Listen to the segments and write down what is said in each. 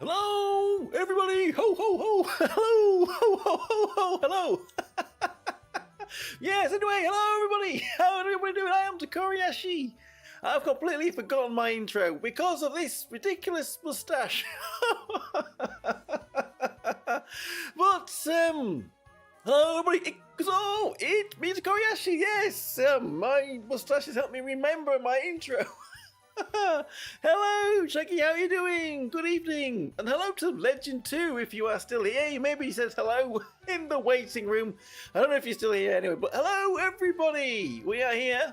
Hello, everybody! Ho, ho, ho! Hello! Ho, ho, ho, ho! Hello! Yes, anyway, hello, everybody! How are everybody doing? I am Tokkuri Yashi. I've completely forgotten my intro because of this ridiculous moustache. But, hello, everybody! It's me, Tokkuri Yashi, yes! My moustache has helped me remember my intro. Hello, Shaggy, how are you doing? Good evening. And hello to Legend 2 if you are still here. Maybe he says hello in the waiting room. I don't know if you're still here anyway, but hello everybody. We are here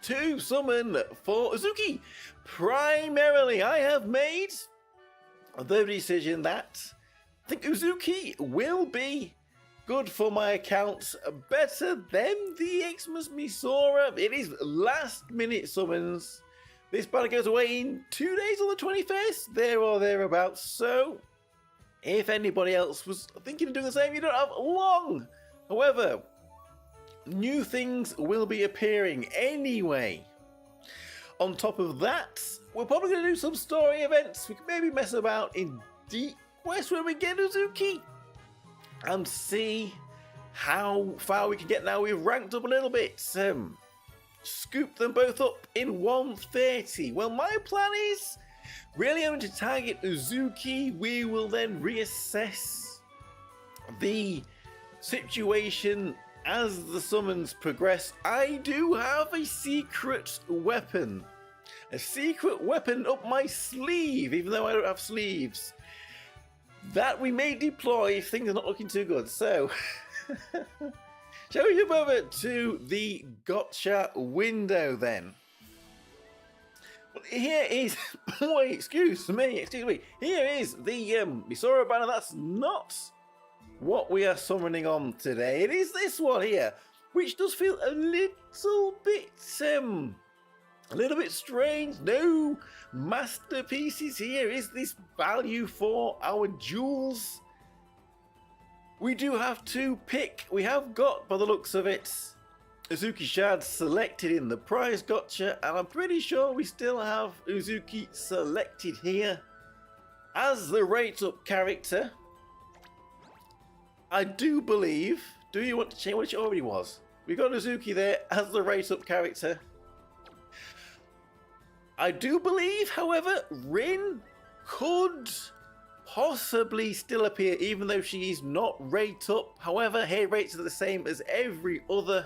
to summon for Uzuki. Primarily, I have made the decision that I think Uzuki will be good for my account, better than the Xmas Misora. It is last minute summons. This banner goes away in 2 days on the 21st, there or thereabouts. So, if anybody else was thinking of doing the same, you don't have long. However, new things will be appearing anyway. On top of that, we're probably going to do some story events. We can maybe mess about in Deep Quest when we get Uzuki and see how far we can get now. We've ranked up a little bit. Scoop them both up in 130. Well, my plan is really only to target Uzuki. We will then reassess the situation as the summons progress. I do have a secret weapon. A secret weapon up my sleeve, even though I don't have sleeves. That we may deploy if things are not looking too good. So... Shall we jump over to the gotcha window then? Well, here is, wait, excuse me. Here is the Misora banner. That's not what we are summoning on today. It is this one here, which does feel a little bit strange. No masterpieces here. Is this value for our jewels? We do have to pick. We have got, by the looks of it, Uzuki Shard selected in the prize gotcha, and I'm pretty sure we still have Uzuki selected here as the rate up character. I do believe. Do you want to change what it already was? We got Uzuki there as the rate up character. I do believe, however, Rin could possibly still appear even though she is not rate up. However, her rates are the same as every other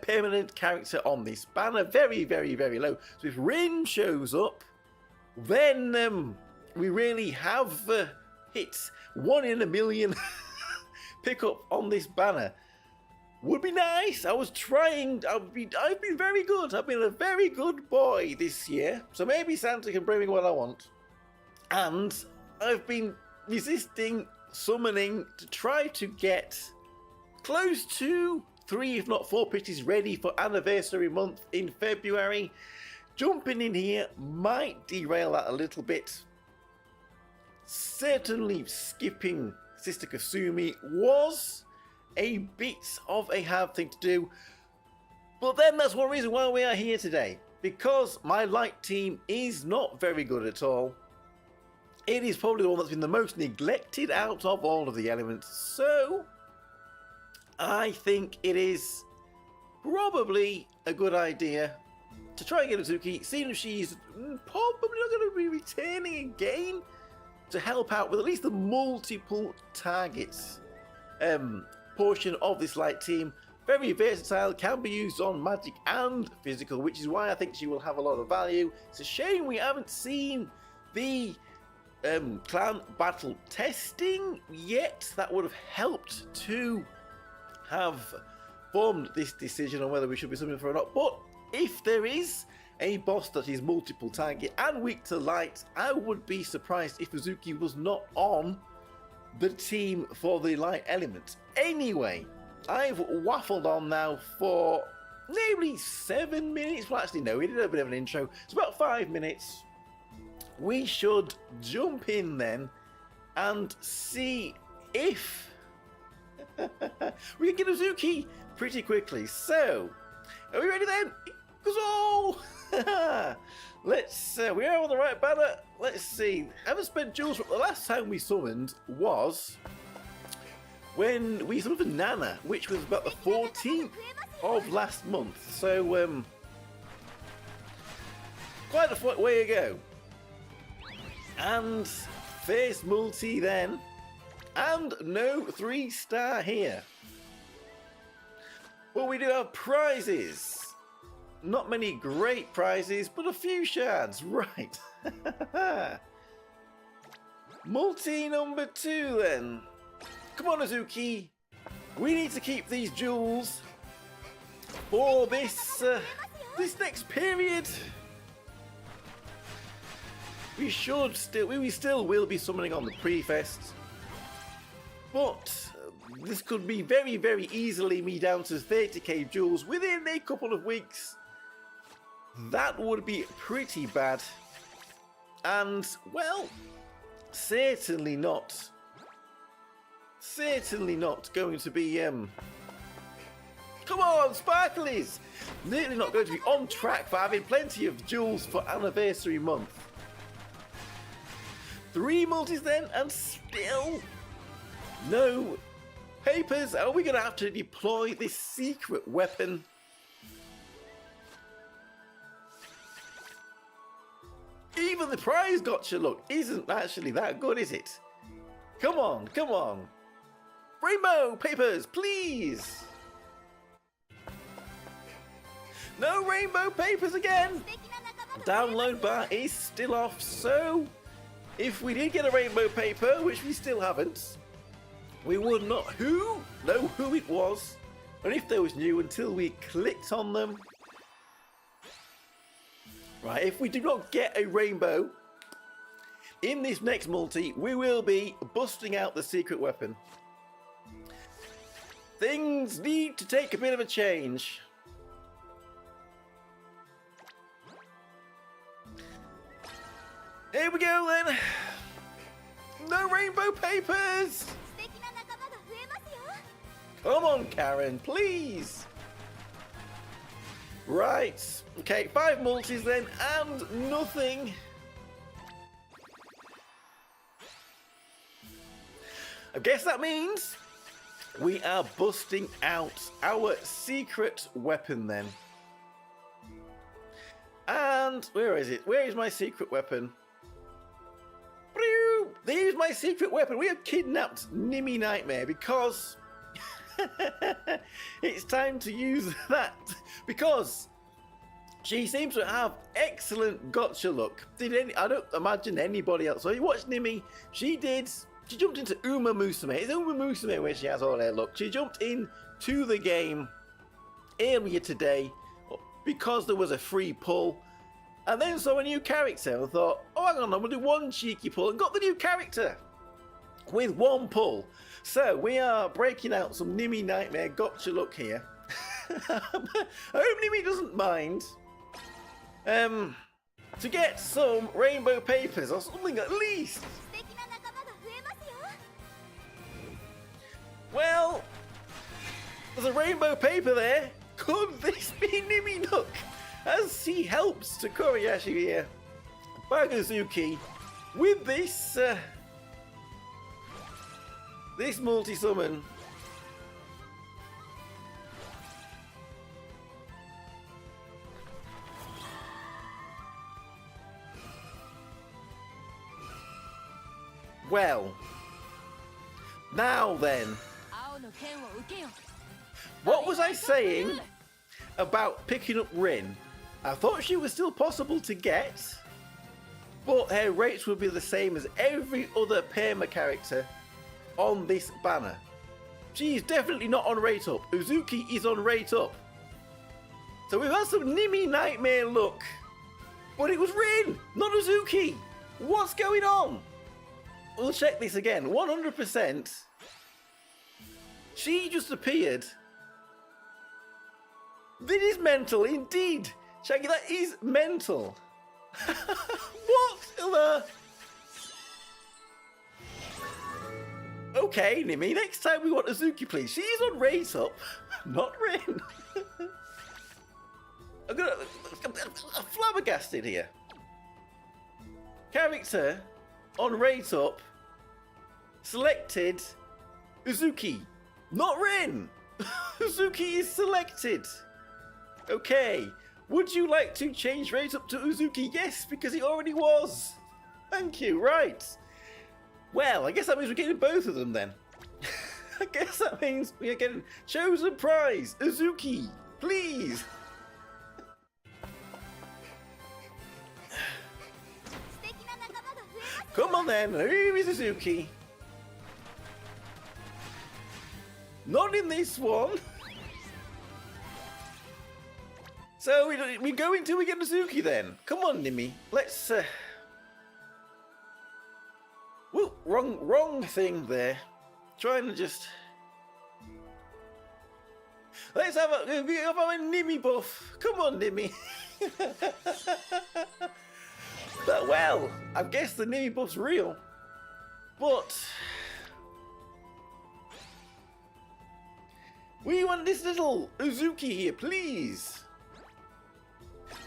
permanent character on this banner. Very, very, very low. So if Rin shows up, then we really have hit 1 in a million pickup on this banner. Would be nice. I was trying. I've been very good. I've been a very good boy this year. So maybe Santa can bring me what I want. And I've been resisting summoning to try to get close to 3 if not 4 pitches ready for anniversary month in February. Jumping in here might derail that a little bit. Certainly skipping Sister Kasumi was a bit of a hard thing to do. But then that's one reason why we are here today. Because my light team is not very good at all. It is probably the one that's been the most neglected out of all of the elements. So, I think it is probably a good idea to try and get Uzuki, seeing if she's probably not going to be returning again, to help out with at least the multiple targets portion of this light team. Very versatile, can be used on magic and physical, which is why I think she will have a lot of value. It's a shame we haven't seen the clan battle testing yet. That would have helped to have formed this decision on whether we should be summoning for or not. But if there is a boss that is multiple target and weak to light, I would be surprised if Uzuki was not on the team for the light element. Anyway, I've waffled on now for nearly 7 minutes. Well, actually no, we did a bit of an intro. It's about 5 minutes. We should jump in then and see if we can get Uzuki pretty quickly. So, are we ready then? Let's, we are on the right banner. Let's see. Haven't spent jewels. The last time we summoned was when we summoned Nana, which was about the 14th of last month. So, quite a way to go. And face multi then. And no 3-star here. But we do have prizes. Not many great prizes, but a few shards. Right. Multi number 2 then. Come on, Uzuki. We need to keep these jewels for this next period. We still will be summoning on the pre-fest. But this could be very, very easily me down to 30k jewels within a couple of weeks. That would be pretty bad. And, well, certainly not going to be, come on, Sparklies! Nearly not going to be on track for having plenty of jewels for anniversary month. 3 multis then, and still no papers. Are we going to have to deploy this secret weapon? Even the prize gotcha look isn't actually that good, is it? Come on, come on. Rainbow papers, please. No rainbow papers again. Download bar is still off, so if we did get a rainbow paper, which we still haven't, we would not know who it was, and if they was new until we clicked on them. Right, if we do not get a rainbow in this next multi, we will be busting out the secret weapon. Things need to take a bit of a change. Here we go then. No rainbow papers. Come on, Karen, please. Right. Okay, 5 multis then, and nothing. I guess that means we are busting out our secret weapon then. And where is it? Where is my secret weapon? There's my secret weapon. We have kidnapped Nimmy Nightmare because it's time to use that, because she seems to have excellent gotcha luck. I don't imagine anybody else. So you watch Nimmy, she jumped into Uma Musume. It's Uma Musume where she has all her luck. She jumped into the game earlier today because there was a free pull, and then saw a new character and thought, oh hang on, I'm gonna do one cheeky pull, and got the new character with 1 pull. So we are breaking out some Nimmy Nightmare gotcha luck here. I hope Nimmy doesn't mind. To get some rainbow papers or something at least. Well, there's a rainbow paper there. Could this be Nimmy Nook? As he helps Tokkuri Yashi here, Uzuki, with this this multi-summon. Well, now then, what was I saying about picking up Rin? I thought she was still possible to get, but her rates would be the same as every other perma character on this banner. She's definitely not on rate up. Uzuki is on rate up. So we've had some Nimmy Nightmare luck, but it was Rin, not Uzuki. What's going on? We'll check this again. 100%. She just appeared. This is mental indeed. Shaggy, that is mental. What the? Okay, Nimmy, next time we want Uzuki, please. She's on rate up, not Rin. I'm flabbergasted here. Character on rate up selected Uzuki, not Rin. Uzuki is selected. Okay, would you like to change rate up to Uzuki? Yes, because he already was. Thank you, right. Well, I guess that means we're getting both of them then. I guess that means we are getting chosen prize, Uzuki, please. Come on then, here is Uzuki. Not in this one. So we go until we get Uzuki then. Come on, Nimi. Let's. Whoa, wrong thing there. Trying to just. Let's have a Nimi buff. Come on, Nimi. But, well, I guess the Nimi buff's real. But we want this little Uzuki here, please.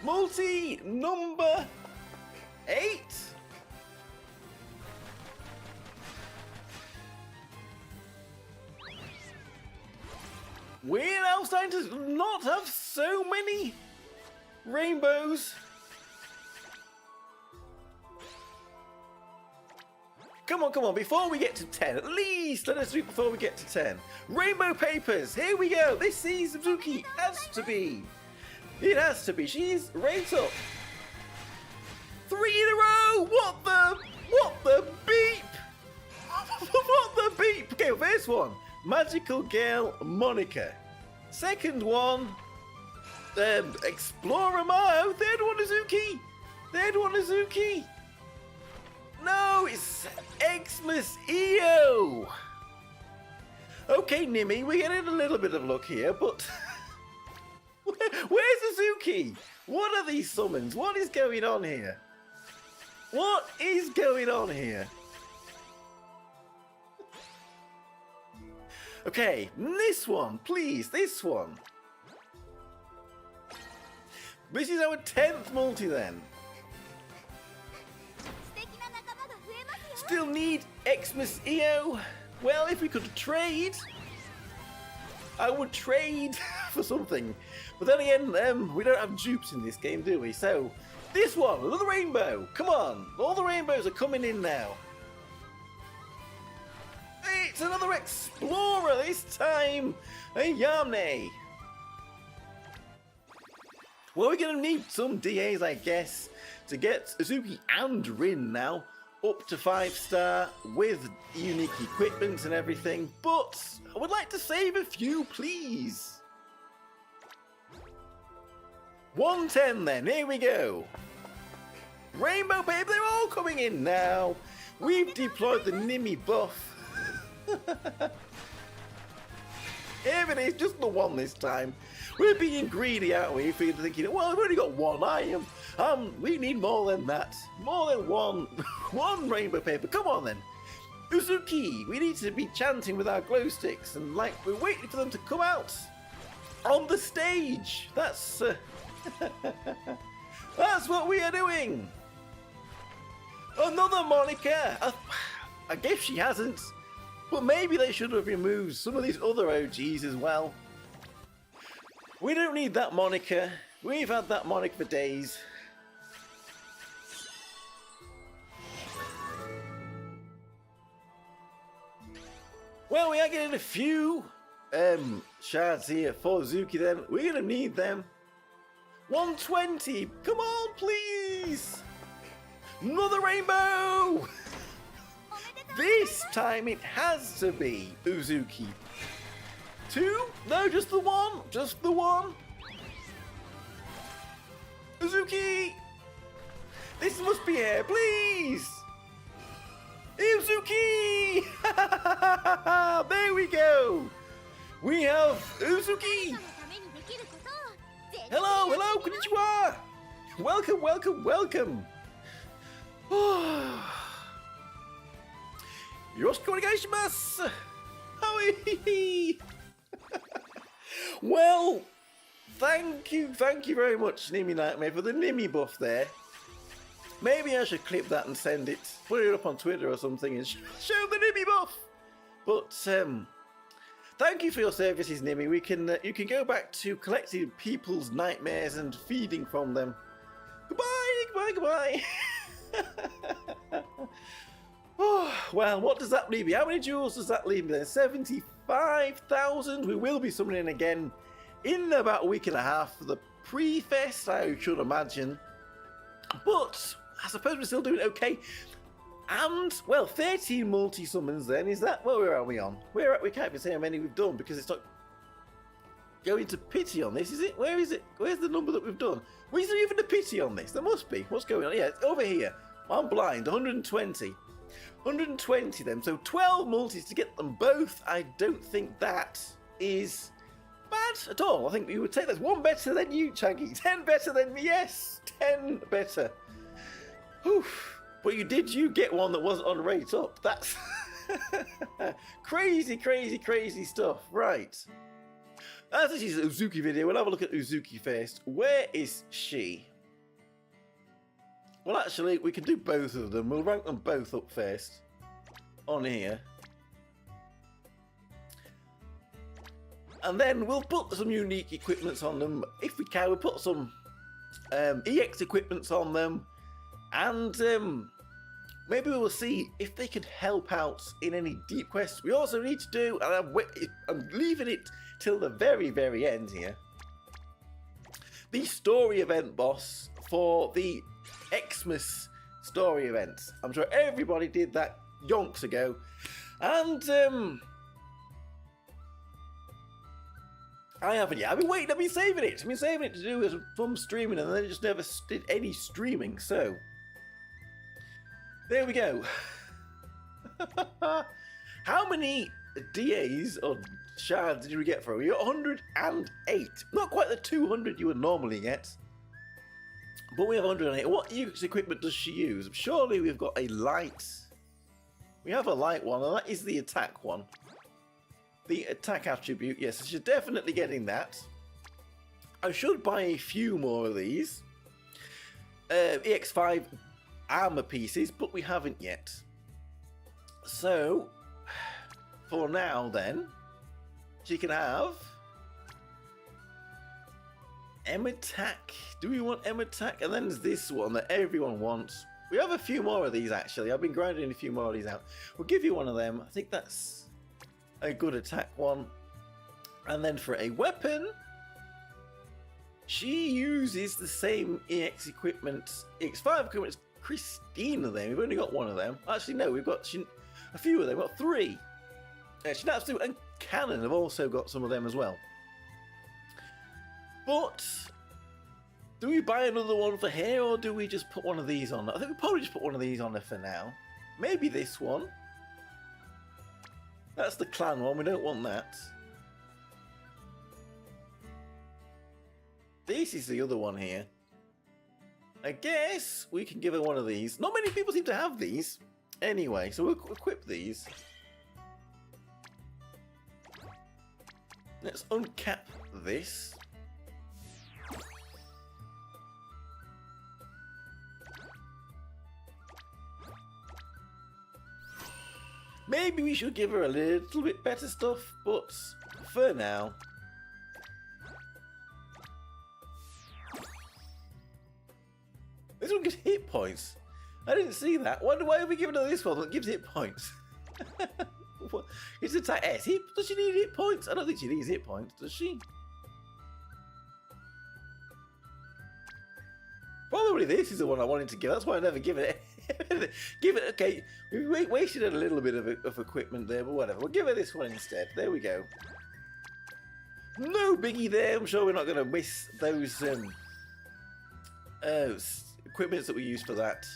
Multi number 8. We're now starting to not have so many rainbows. Come on, come on, before we get to 10, at least let us do it before we get to 10. Rainbow papers, here we go. This is Uzuki, has to be. It has to be, she's ranked up. 3 in a row, what the beep? What the beep? Okay, first one, Magical Girl Monica. Second one, Explorer Maho. Third one, Uzuki. Third one, Uzuki. No, it's Xmas EO. Okay, Nimi, we're getting a little bit of luck here, but where's Uzuki? What are these summons? What is going on here? What is going on here? Okay, this one, please, this one. This is our 10th multi then. Still need Xmas EO. Well, if we could trade, I would trade for something. But then again, we don't have dupes in this game, do we? So, this one, another rainbow. Come on, all the rainbows are coming in now. It's another Explorer, this time a Yamne. Well, we're going to need some DAs, I guess, to get Uzuki and Rin now up to 5-star with unique equipment and everything, but I would like to save a few, please. 110 then, here we go. Rainbow paper, they're all coming in now. We've deployed the Nimi buff. Here it is, just the one this time. We're being greedy, aren't we? If we're thinking, well, we've only got one item. We need more than that. More than one rainbow paper. Come on then. Uzuki, we need to be chanting with our glow sticks and like we're waiting for them to come out on the stage. That's that's what we are doing. Another Monica. I guess she hasn't, but maybe they should have removed some of these other OGs as well. We don't need that Monica. We've had that Monica for days. Well, we are getting a few shards here for Uzuki then. We're going to need them. 120. Come on, please. Another rainbow. This time it has to be Uzuki. 2? No, just the one. Just the one. Uzuki. This must be here, please. Uzuki! There we go! We have Uzuki! Hello, hello, konnichiwa! Welcome, welcome, welcome! Yoroshiku onegaishimasu! Hoi! Well, thank you very much, Nimi Nightmare, for the Nimi buff there. Maybe I should clip that and send it, put it up on Twitter or something and show the Nimmy buff. But thank you for your services, Nimmy. We can you can go back to collecting people's nightmares and feeding from them. Goodbye, goodbye, goodbye. Oh, well, what does that leave me? How many jewels does that leave me then? 75,000. We will be summoning again in about a week and a half for the pre-fest, I should imagine. But I suppose we're still doing okay. And, well, 13 multi-summons then. Is that, well, where are we on? We can't even say how many we've done because it's not going to pity on this, is it? Where is it? Where's the number that we've done? Well, is there even a pity on this? There must be. What's going on? Yeah, it's over here. I'm blind. 120. 120 then. So 12 multis to get them both. I don't think that is bad at all. I think we would take that. One better than you, Chaggy. 10 better than me. Yes, 10 better. Whew. But you get one that wasn't on rate up. That's crazy, crazy, crazy stuff. Right. As this is an Uzuki video, we'll have a look at Uzuki first. Where is she? Well, actually, we can do both of them. We'll rank them both up first. On here. And then we'll put some unique equipments on them. If we can, we'll put some EX equipments on them. And maybe we'll see if they can help out in any deep quests. We also need to do, and I'm leaving it till the very, very end here, the story event boss for the Xmas story event. I'm sure everybody did that yonks ago. And I haven't yet. I've been waiting, I've been saving it. I've been saving it to do some streaming and then I just never did any streaming, so there we go. How many DAs or shards did we get for it? We got 108. Not quite the 200 you would normally get. But we have 108. What equipment does she use? Surely we've got a light. We have a light one, and that is the attack one. The attack attribute, yes, she's definitely getting that. I should buy a few more of these. EX5 armor pieces, but we haven't yet. So, for now then, she can have M attack. Do we want M attack? And then there's this one that everyone wants. We have a few more of these actually. I've been grinding a few more of these out. We'll give you one of them. I think that's a good attack one. And then for a weapon, she uses the same EX equipment, EX5 equipment as Christina then. We've only got one of them. Actually, no, we've got a few of them. We've got three. Shinatsu and Cannon have also got some of them as well. But do we buy another one for here or do we just put one of these on? I think we probably just put one of these on there for now. Maybe this one. That's the clan one. We don't want that. This is the other one here. I guess we can give her one of these. Not many people seem to have these. Anyway, so we'll equip these. Let's uncap this. Maybe we should give her a little bit better stuff, but for now. This one gives hit points. I didn't see that. Why are we giving her this one that gives hit points? It's attack S. Does she need hit points? I don't think she needs hit points, does she? Probably this is the one I wanted to give. That's why I never give it. Give it. Okay, we wasted a little bit of equipment there, but whatever. We'll give her this one instead. There we go. No biggie there. I'm sure we're not going to miss those equipments that we use for that.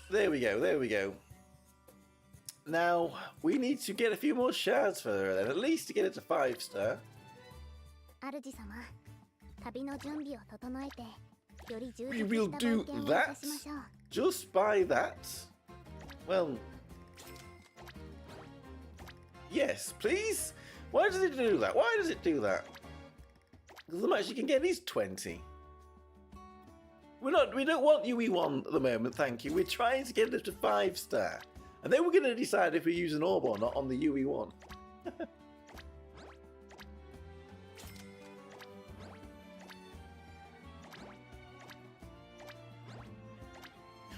There we go. There we go. Now we need to get a few more shards for her then, at least to get it to 5-star. We will do that. Just buy that. Well, yes, please. Why does it do that? Why does it do that? Because how much you can get is 20. We don't want UE1 at the moment, thank you. We're trying to get it up to 5-star. And then we're going to decide if we use an orb or not on the UE1.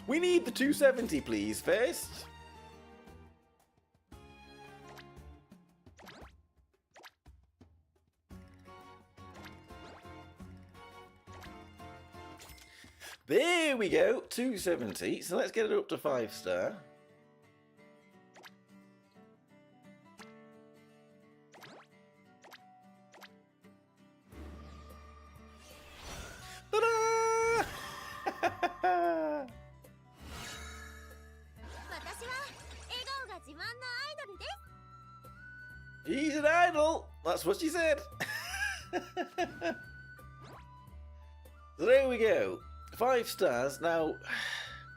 We need the 270, please, first. There we go, 270. So let's get it up to 5-star. He's an idol. That's what she said. So there we go. 5 stars. Now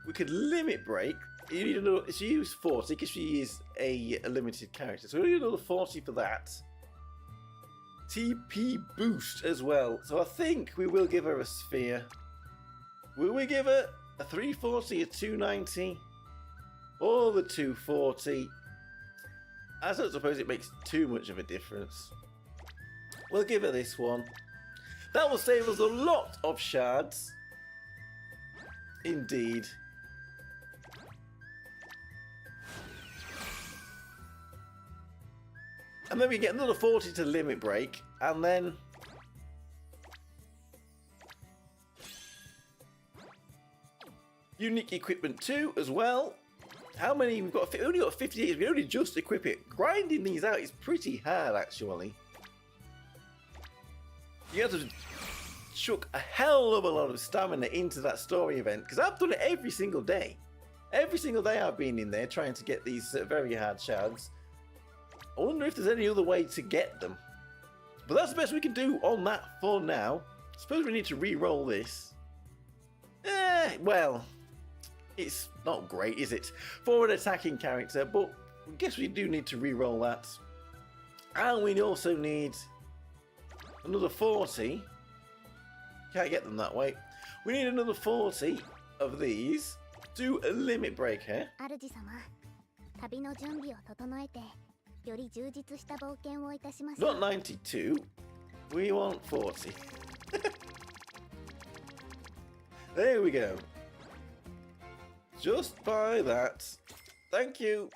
we could limit break. You need another. She used 40 because she is a limited character. So we need another 40 for that. TP boost as well. So I think we will give her a sphere. Will we give her a 340, a 290, or the 240? I don't suppose it makes too much of a difference. We'll give her this one. That will save us a lot of shards. Indeed. And then we get another 40 to limit break. And then... unique equipment 2 as well. How many? We've got, we only got 58. We only just equip it. Grinding these out is pretty hard, actually. You have to chuck a hell of a lot of stamina into that story event, because I've done it every single day. Every single day I've been in there trying to get these very hard shards. I wonder if there's any other way to get them. But that's the best we can do on that for now. I suppose we need to re-roll this. Well... it's not great, is it? For an attacking character, but I guess we do need to re-roll that. And we also need another 40. Can't get them that way. We need another 40 of these to limit break here. Not 92. We want 40. There we go. Just buy that. Thank you.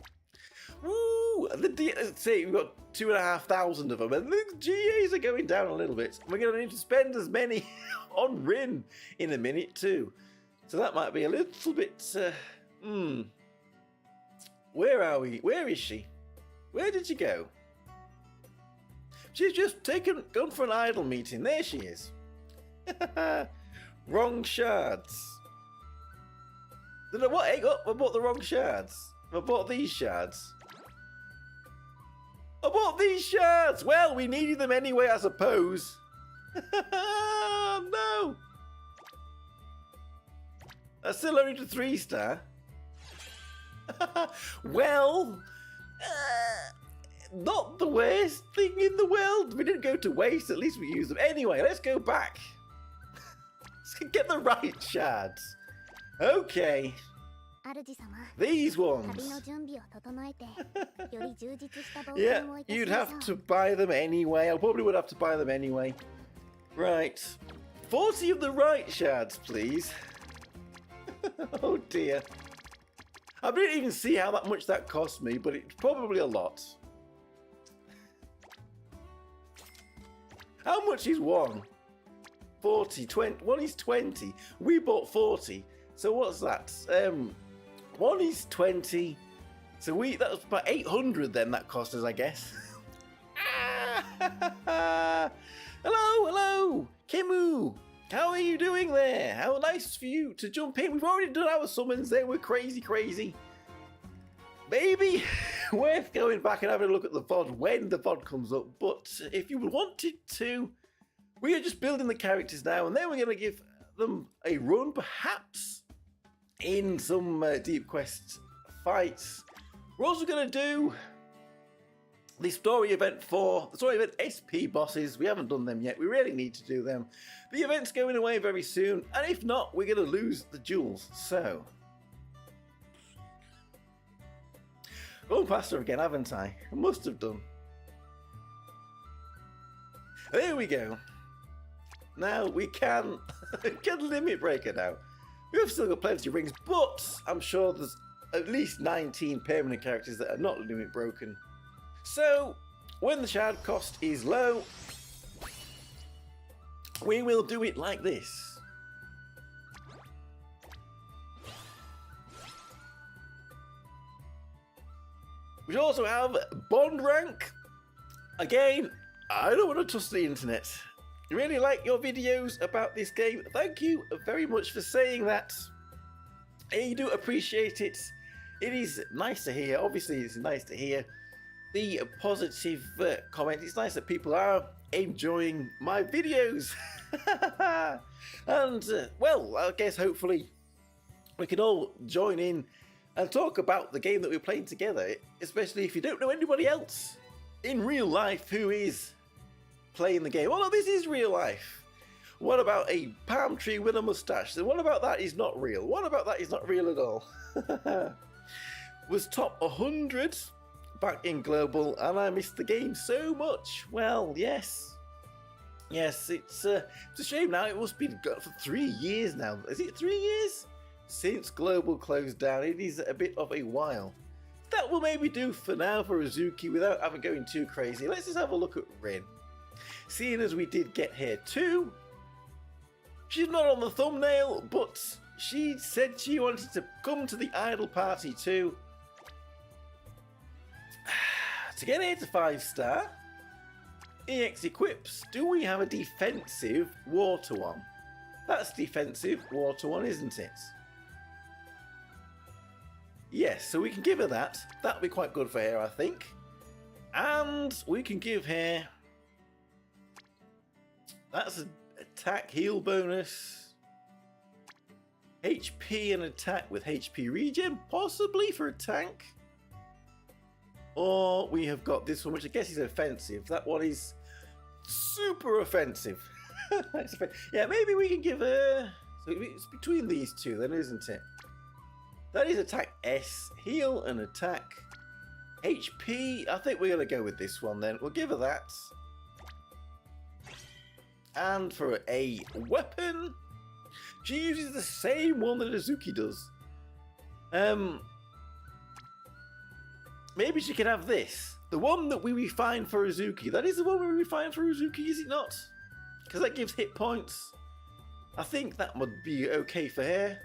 Woo! Let's see, we've got 2,500 of them, and the GAs are going down a little bit. We're going to need to spend as many on Rin in a minute too. So that might be a little bit... Where are we? Where is she? Where did she go? She's just gone for an idol meeting. There she is. Wrong shards. What? I bought the wrong shards. I bought these shards. I bought these shards! Well, we needed them anyway, I suppose. No! That's still only to 3-star. Well, not the worst thing in the world. We didn't go to waste, at least we used them. Anyway, let's go back. Let's get the right shards. Okay. These ones. Yeah, you'd have to buy them anyway. I probably would have to buy them anyway. Right. 40 of the right shards, please. Oh dear. I didn't even see how much that cost me, but it's probably a lot. How much is one? 40, 20. One is 20. We bought 40. So what's that? One is 20. So that was about 800 then that cost us, I guess. Hello, Kimu. How are you doing there? How nice for you to jump in. We've already done our summons there. We're crazy. Maybe worth going back and having a look at the VOD when the VOD comes up. But if you wanted to, we are just building the characters now, and then we're going to give them a run, perhaps in some deep quest fights. We're also going to do the story event SP bosses. We haven't done them yet. We really need to do them. The event's going away very soon, and if not, we're going to lose the jewels. So, going past her again, haven't I? I must have done. There we go. Now we can get limit breaker now. We've still got plenty of rings, but I'm sure there's at least 19 permanent characters that are not limit broken. So, when the shard cost is low, we will do it like this. We also have bond rank. Again, I don't want to trust the internet. I really like your videos about this game. Thank you very much for saying that. I do appreciate it. It is nice to hear. Obviously, it's nice to hear the positive comment. It's nice that people are enjoying my videos. And, well, I guess hopefully we can all join in and talk about the game that we're playing together, especially if you don't know anybody else in real life who is playing the game. Although this is real life. What about a palm tree with a mustache? What about that is not real? What about that is not real at all? Was top 100 back in global, and I missed the game so much. Well, yes, it's a shame now. It must be for 3 years now. Is it 3 years since global closed down? It is a bit of a while. That will maybe do for now for Uzuki without having going too crazy. Let's just have a look at Rin. Seeing as we did get here too, she's not on the thumbnail, but she said she wanted to come to the idol party too. To get here to 5-star, EX equips, do we have a defensive water one? That's defensive water one, isn't it? Yes, so we can give her that. That'll be quite good for her, I think. And we can give her... That's an attack heal bonus. HP and attack with HP regen, possibly for a tank. Or we have got this one, which I guess is offensive. That one is super offensive. Yeah, maybe we can give her... So it's between these two then, isn't it? That is attack S, heal and attack. HP, I think we're going to go with this one then. We'll give her that. And for a weapon, she uses the same one that Uzuki does. Maybe she can have this. The one that we refine for Uzuki. That is the one we refine for Uzuki, is it not? Because that gives hit points. I think that would be okay for her.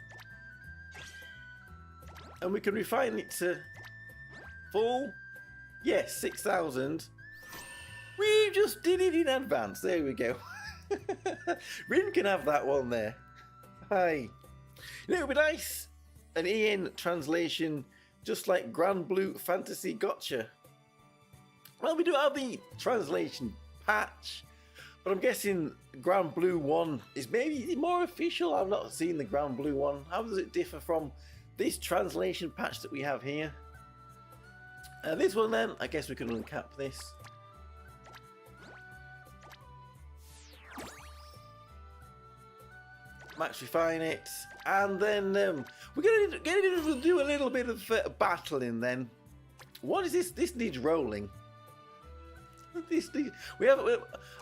And we can refine it to full. Yes, 6,000. We just did it in advance. There we go. Rin can have that one there. Hi. You know, it would be nice. An EN translation, just like Grand Blue Fantasy Gotcha. Well, we do have the translation patch, but I'm guessing Grand Blue one is maybe more official. I've not seen the Grand Blue one. How does it differ from this translation patch that we have here? This one then, I guess we can uncap this. Max refine it, and then we're going to do a little bit of battling then. What is this? This needs rolling.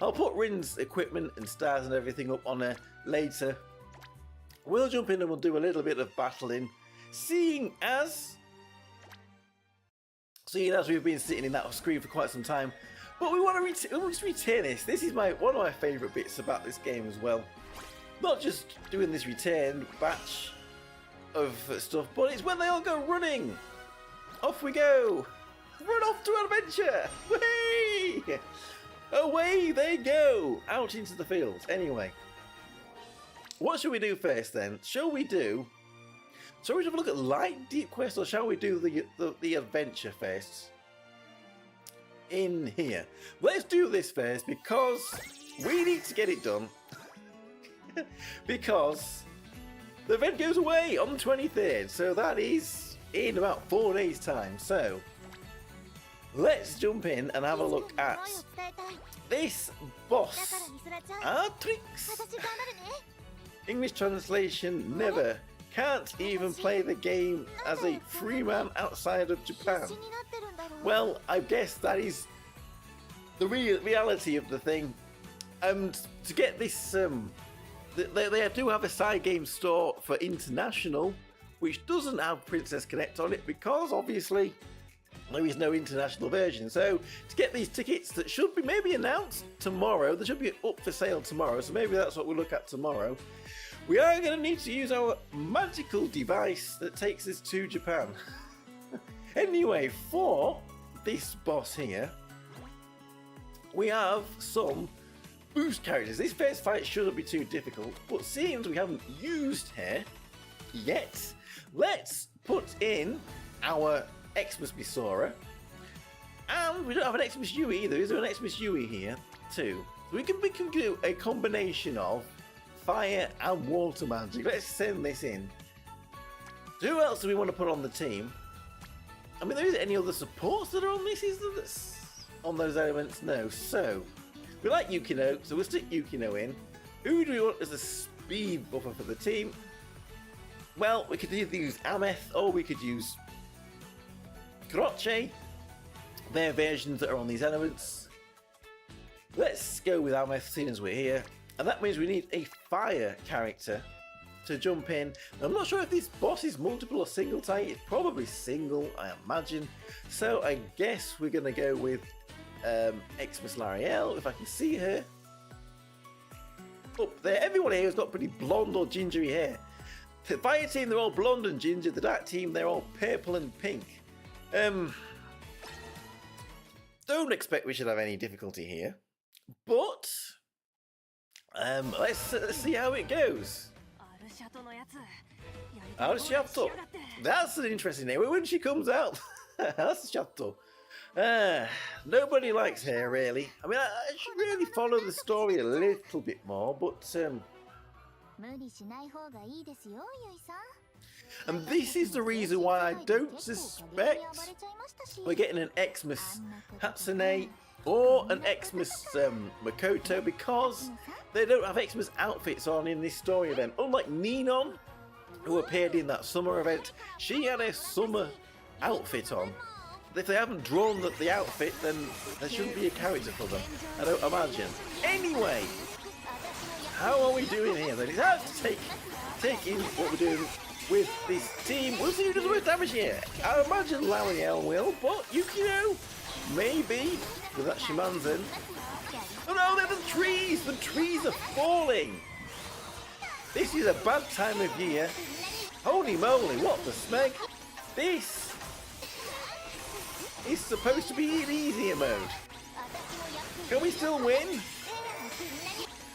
I'll put Rin's equipment and stars and everything up on there later. We'll jump in and we'll do a little bit of battling, seeing as we've been sitting in that screen for quite some time. But we want to return this. This is one of my favourite bits about this game as well. Not just doing this return batch of stuff, but it's when they all go running. Off we go. Run off to adventure. Whee! Away they go. Out into the fields. Anyway, what should we do first then? Shall we have a look at Light Deep Quest, or shall we do the adventure first? In here. Let's do this first because we need to get it done. Because the event goes away on the 23rd, so that is in about 4 days' time. So let's jump in and have a look at this boss. Tricks. English translation, never. Can't even play the game as a free man outside of Japan. Well, I guess that is the reality of the thing. And to get this, they do have a side game store for international, which doesn't have Princess Connect on it because obviously there is no international version. So to get these tickets that should be maybe announced tomorrow, they should be up for sale tomorrow, so maybe that's what we'll look at tomorrow. We are going to need to use our magical device that takes us to Japan. Anyway, for this boss here, we have some boost characters. This first fight shouldn't be too difficult, but seeing as we haven't used her yet, let's put in our Xmas Misora. And we don't have an Xmas Yui either. Is there an Xmas Yui here too? So we can do a combination of fire and water magic. Let's send this in. So who else do we want to put on the team? I mean, there isn't any other supports that are on this, is there? On those elements? No. So we like Yukino, so we'll stick Yukino in. Who do we want as a speed buffer for the team? Well, we could either use Ameth or we could use Croce. They're versions that are on these elements. Let's go with Ameth, seeing as we're here. And that means we need a fire character to jump in. I'm not sure if this boss is multiple or single type. It's probably single, I imagine. So I guess we're going to go with Xmas Lariel, if I can see her. Up there. Everyone here has got pretty blonde or gingery hair. The fire team, they're all blonde and ginger. The dark team, they're all purple and pink. Don't expect we should have any difficulty here. But let's see how it goes. Arshato. That's an interesting name. When she comes out, Arshato. Nobody likes her really. I mean, I should really follow the story a little bit more, but and this is the reason why I don't suspect we're getting an Xmas Hatsune or an Xmas Makoto, because they don't have Xmas outfits on in this story event. Unlike Ninon, who appeared in that summer event, she had a summer outfit on. If they haven't drawn the outfit, then there shouldn't be a character for them, I don't imagine. Anyway, how are we doing here then? It's hard to take in what we're doing with this team. We'll see who does the most damage here. I imagine Lariel will, but Yukino, maybe, with that Shimanzen. Oh no, they're the trees! The trees are falling! This is a bad time of year. Holy moly, what the smeg? This is supposed to be in easier mode. Can we still win?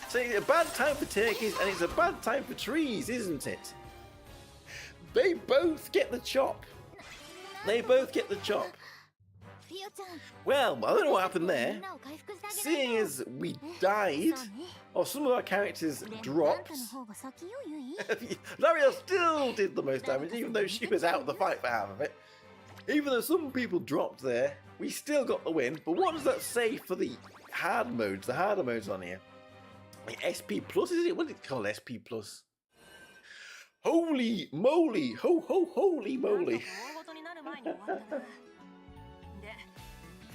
So it's a bad time for turkeys and it's a bad time for trees, isn't it? They both get the chop. They both get the chop. Well, I don't know what happened there. Seeing as we died, or some of our characters dropped, Lariel still did the most damage, even though she was out of the fight for half of it. Even though some people dropped there, we still got the win. But what does that say for the hard modes, the harder modes on here? Like SP Plus, is it? What is it called, SP Plus? Holy moly! Holy moly!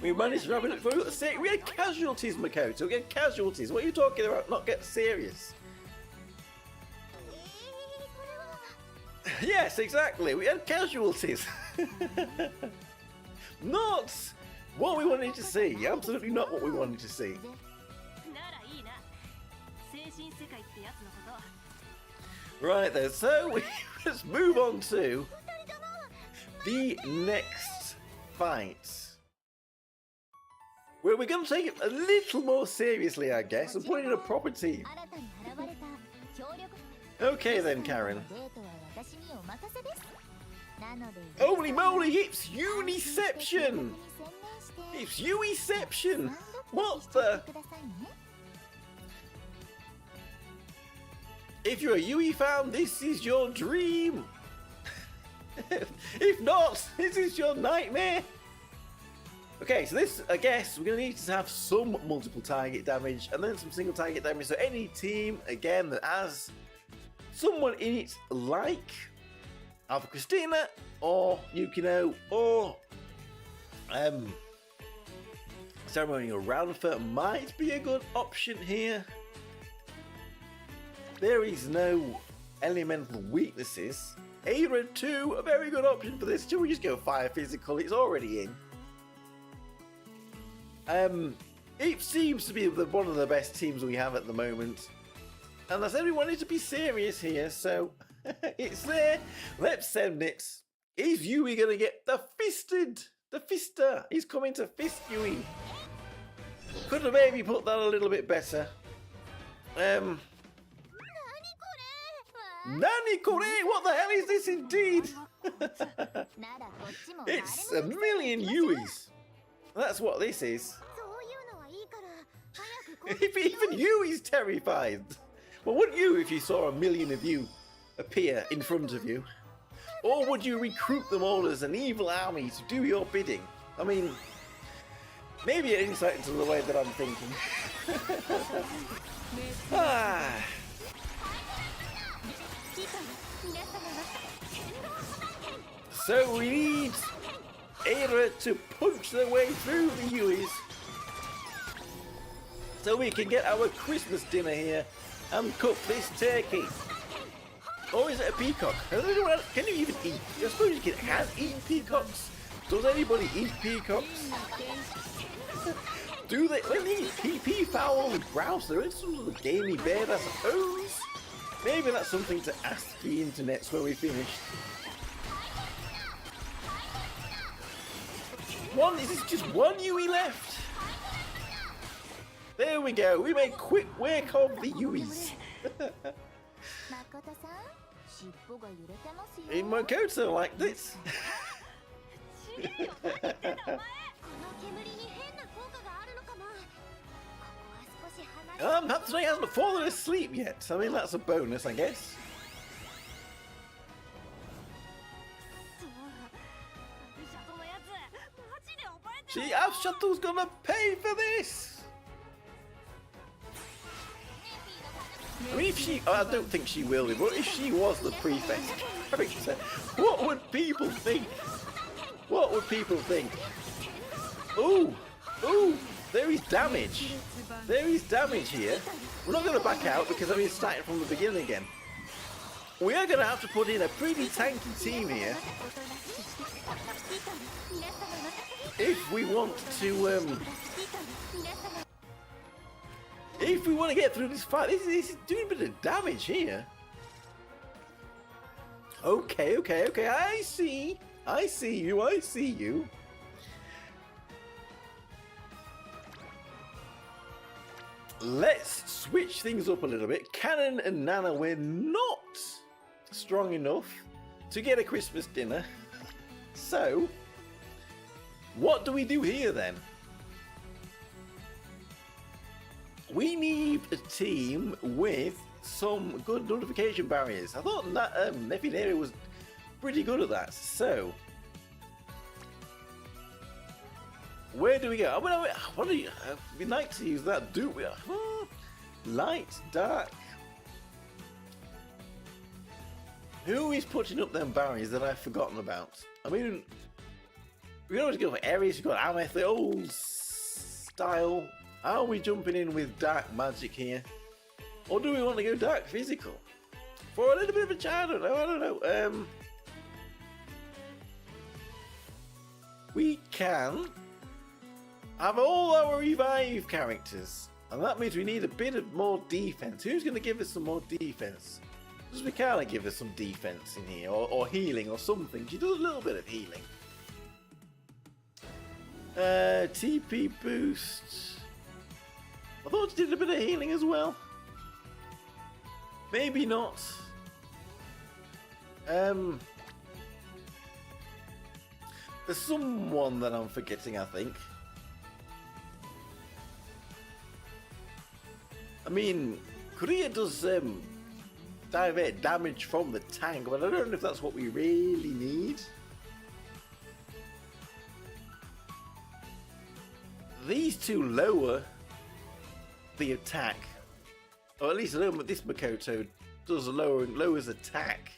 We managed to wrap it up for the sake. We had casualties, Makoto. We had casualties. What are you talking about? Not get serious. Yes, exactly. We had casualties. Not what we wanted to see. Absolutely not what we wanted to see. Right then, so let's move on to the next fight, where we're going to take it a little more seriously, I guess, and put in a proper team. Okay then, Karen. Holy moly, it's Uniception! It's Uniception! What the? If you're a Yui fan, this is your dream! If not, this is your nightmare! Okay, so this, I guess, we're going to need to have some multiple target damage and then some single target damage. So any team, again, that has someone in it like Alpha Christina or Yukino or Ceremonial Ranfer might be a good option here. There is no elemental weaknesses. Aira 2, a very good option for this. Should we just go fire physical? It's already in. It seems to be one of the best teams we have at the moment. And I said we wanted to be serious here, so it's there. Let's send it. Is Yui going to get the fisted? The fister. He's coming to fist Yui. Could have maybe put that a little bit better. Nani kore? What the hell is this indeed? It's a million Yuis. That's what this is. If even Yui's terrified. Well, wouldn't you if you saw a million of you appear in front of you? Or would you recruit them all as an evil army to do your bidding? I mean, maybe an insight into the way that I'm thinking. So we need Aira to punch their way through the Yuis so we can get our Christmas dinner here and cook this turkey. Or is it a peacock? Can you even eat? I suppose you can eat peacocks. Does anybody eat peacocks? Do they? When they eat peafowl and grouse, they're in some sort of gamey bed, I suppose. Maybe that's something to ask the internets when we finish. Is this just one Yui left? There we go. We made quick work of the Yuis. In Makoto like this. Hatsune hasn't fallen asleep yet. I mean, that's a bonus, I guess. Shuttle's gonna pay for this. I mean, if she, I don't think she will be, but if she was the prefect character, what would people think? What would people think? Ooh, there is damage. There is damage here. We're not going to back out because I mean, starting from the beginning again. We are going to have to put in a pretty tanky team here if we want to get through this fight. This is doing a bit of damage here. Okay. I see you. Let's switch things up a little bit. Cannon and Nana, we're not strong enough to get a Christmas dinner. So, what do we do here then? We need a team with some good notification barriers. I thought that Nefineri was pretty good at that. So, where do we go? We'd like to use that, do we? Light, dark. Who is putting up them barriers that I've forgotten about? I mean, we can always go for Aries. We've got Ameth, the old style. Are we jumping in with dark magic here? Or do we want to go dark physical? For a little bit of a chat, I don't know. We can have all our revive characters. And that means we need a bit of more defense. Who's going to give us some more defense? Does Mikala give us some defense in here? Or healing or something? She does a little bit of healing. TP boost. I thought she did a bit of healing as well. Maybe not. There's someone that I'm forgetting, I think. I mean, Korea does divert damage from the tank, but I don't know if that's what we really need. these two lower the attack, or at least this Makoto does lowers attack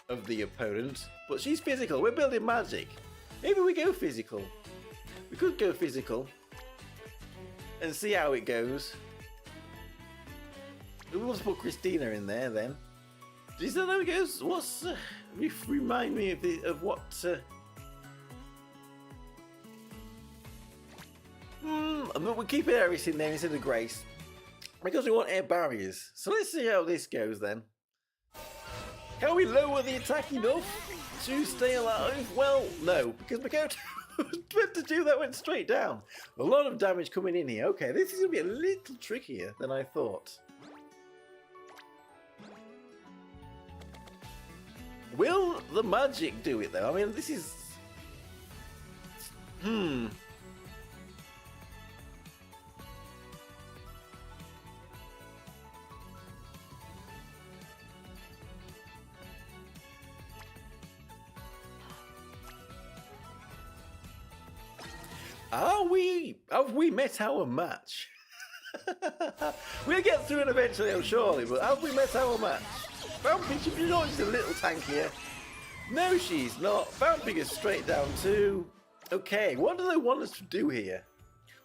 of the opponent, but she's physical. We're building magic. Maybe we go physical. We could go physical and see how it goes. We'll just put Christina in there then. Do you see how it goes? What's remind me of what? But we're keeping everything there instead of Grace because we want air barriers. So let's see how this goes then. Can we lower the attack enough to stay alive? Well, no, because Makoto went to do that, went straight down. A lot of damage coming in here. Okay, this is going to be a little trickier than I thought. Will the magic do it though? I mean, this is... Have we met our match? We'll get through it eventually, surely, but have we met our match? Vamping, she's not just a little tankier. No, she's not. Vamping is straight down too. Okay, what do they want us to do here?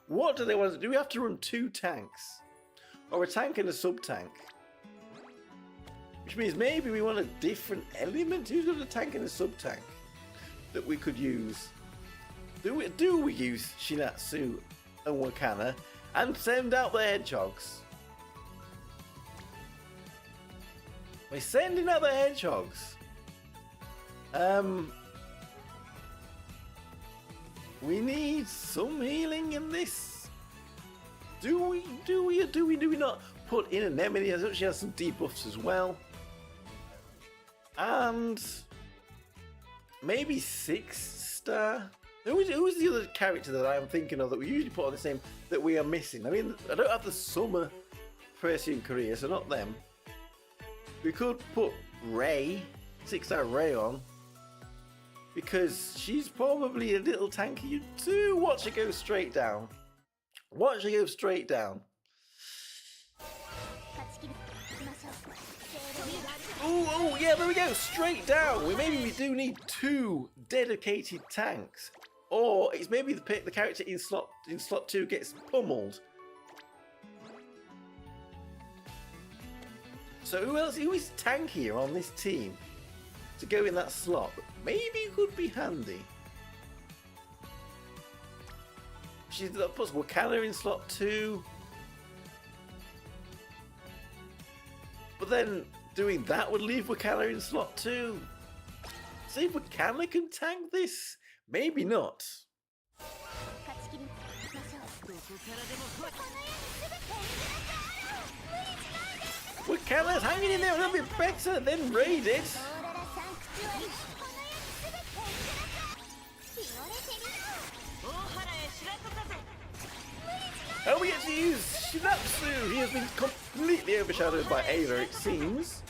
What do they want us to do? We have to run 2 tanks. Or a tank and a sub-tank. Which means maybe we want a different element. Who's got a tank and a sub-tank that we could use? Do we use Shinatsu and Wakana and send out the hedgehogs? We're sending out the hedgehogs. We need some healing in this. Do we not put in Anemone? She has some debuffs as well. And maybe 6-star. Who's the other character that I'm thinking of that we usually put on the same that we are missing? I mean, I don't have the summer person in Korea, so not them. We could put Ray, 6-star Ray on, because she's probably a little tanky too. Watch her go straight down. Watch her go straight down. Oh yeah, there we go, straight down. Maybe we do need 2 dedicated tanks. Or it's maybe the character in slot 2 gets pummeled. So who is tankier on this team to go in that slot? Maybe could be handy. That puts Wakana in slot 2. But then doing that would leave Wakana in slot 2. See if Wakana can tank this. Maybe not. Wakana's hanging in there a little bit better than Ray did. Oh, we get to use Shinatsu. He has been completely overshadowed by Ava, it seems.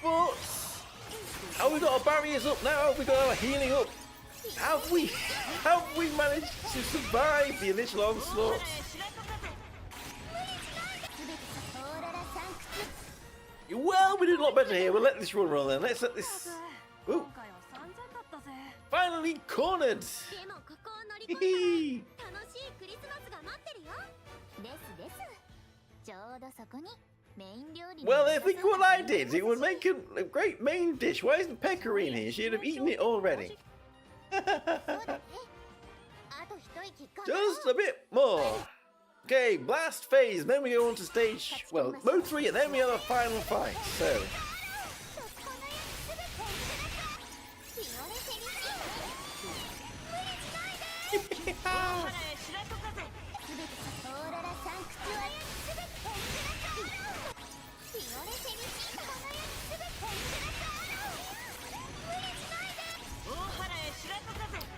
But have we got our barriers up now? Have we got our healing up? Have we managed to survive the initial onslaught? Well, we did a lot better here. We'll let this run then. Let's let this... Ooh. Finally cornered! Well, I think what I did, it would make a great main dish. Why isn't Pekka in here? She'd have eaten it already. Just a bit more. Okay, blast phase. Then we go on to stage, well, mode 3, and then we have a final fight. So.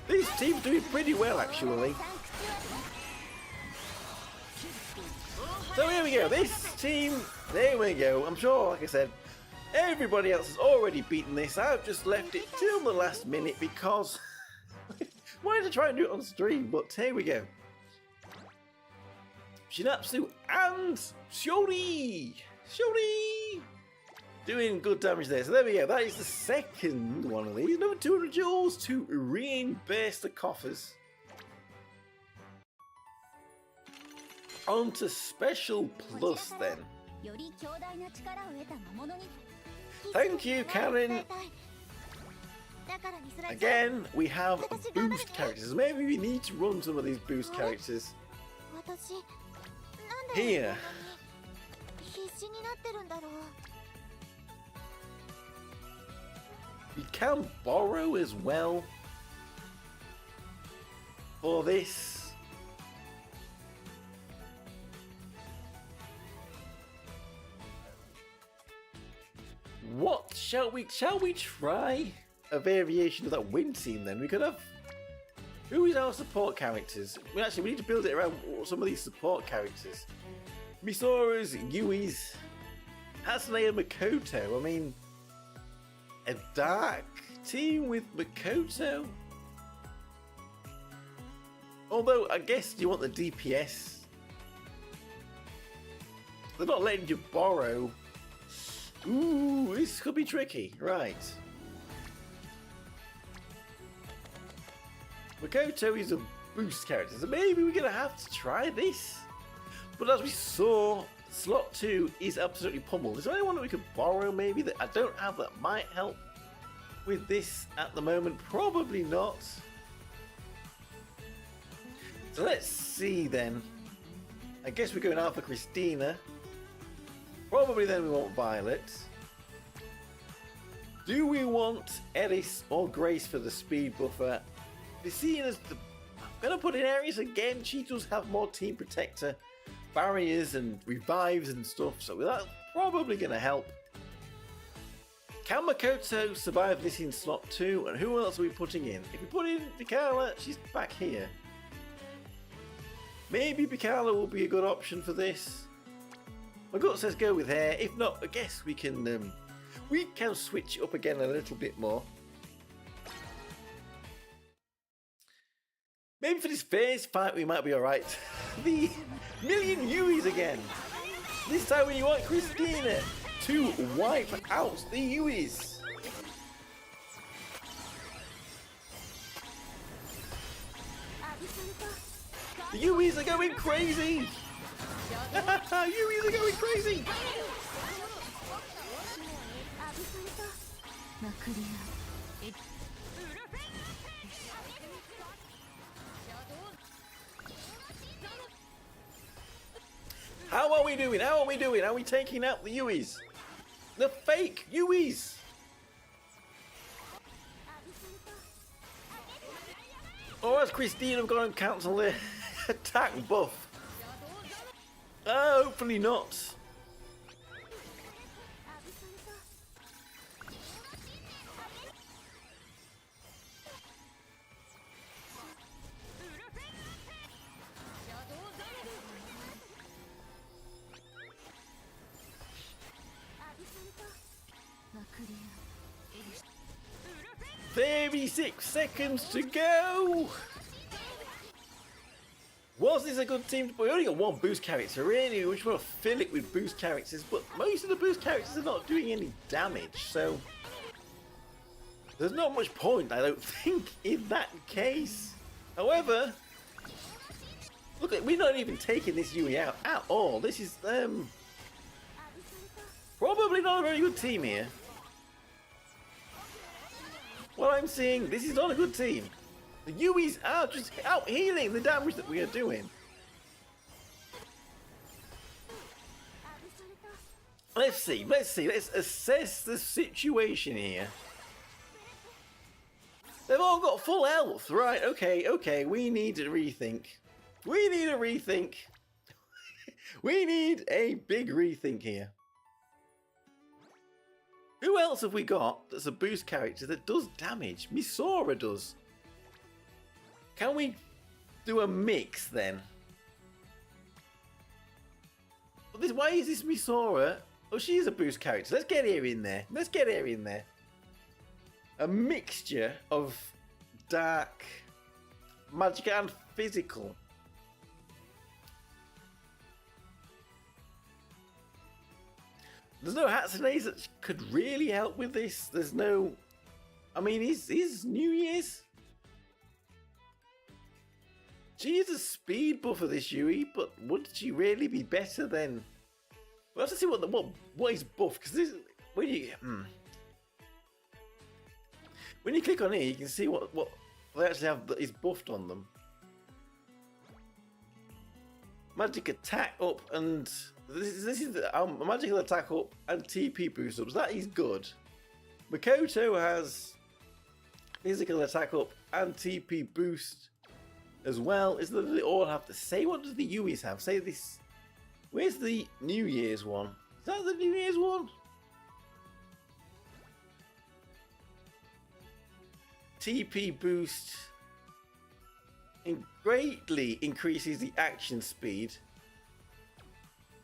These teams doing pretty well, actually. So here we go, this team, there we go. I'm sure, like I said, everybody else has already beaten this. I've just left it till the last minute because Wanted to try and do it on stream, but here we go. Shinatsu and Shori! Shori! Doing good damage there. So there we go. That is the second one of these. Another 200 jewels to reimburse the coffers. On to Special Plus then. Thank you, Karen. Again, we have boost characters. Maybe we need to run some of these boost characters here. We can borrow as well for this. What shall we try a variation of that win team then? We could have, who is our support characters? We need to build it around some of these support characters. Misora's, Yui's, Hasane and Makoto. I mean, a dark team with Makoto? Although, I guess you want the DPS. They're not letting you borrow. Ooh, this could be tricky. Right. Makoto is a boost character, so maybe we're going to have to try this. But as we saw, slot 2 is absolutely pummeled. Is there anyone that we could borrow maybe that I don't have that might help with this at the moment? Probably not. So let's see then. I guess we're going out for Christina. Probably then we want Violet. Do we want Eris or Grace for the speed buffer? We're seeing as the, I'm going to put in Eris again. She does have more team protector barriers and revives and stuff, so that's probably going to help. Can Makoto survive this in slot 2? And who else are we putting in? If we put in Picala, she's back here. Maybe Picala will be a good option for this. My gut says go with her. If not, I guess we can switch it up again a little bit more. Maybe for this first fight we might be alright. The million Yuis again. This time we want Christina to wipe out the Yuis. The Yuis are going crazy. Yuis are going crazy. How are we doing? How are we doing? Are we taking out the Yuis? The fake Yuis! Or has Christina gone and cancelled the attack buff? Hopefully not. "36 seconds to go." Was this a good team? We only got one boost character, really. We just want to fill it with boost characters, but most of the boost characters are not doing any damage, so there's not much point, I don't think, in that case. However, look, we're not even taking this Yui out at all. This is probably not a very good team here. What I'm seeing, this is not a good team. The Yuis are just out healing the damage that we are doing. Let's see, let's assess the situation here. They've all got full health, right? Okay, we need a rethink. We need a rethink. We need a big rethink here. Who else have we got that's a boost character that does damage? Misora does. Can we do a mix then? Why is this Misora? Oh, she is a boost character. Let's get her in there. Let's get her in there. A mixture of dark magic and physical. There's no Hatsunes that could really help with this. There's no... I mean, is New Year's? She is a speed buffer, this Yui, but would she really be better than... We'll have to see what is buff, because this... When you click on here, you can see what they actually have that is buffed on them. Magic attack up and... This is magical attack up and TP boost ups. That is good. Makoto has physical attack up and TP boost as well. Is that they all have to say? What does the Yuis have? Say this. Where's the New Year's one? Is that the New Year's one? TP boost greatly increases the action speed.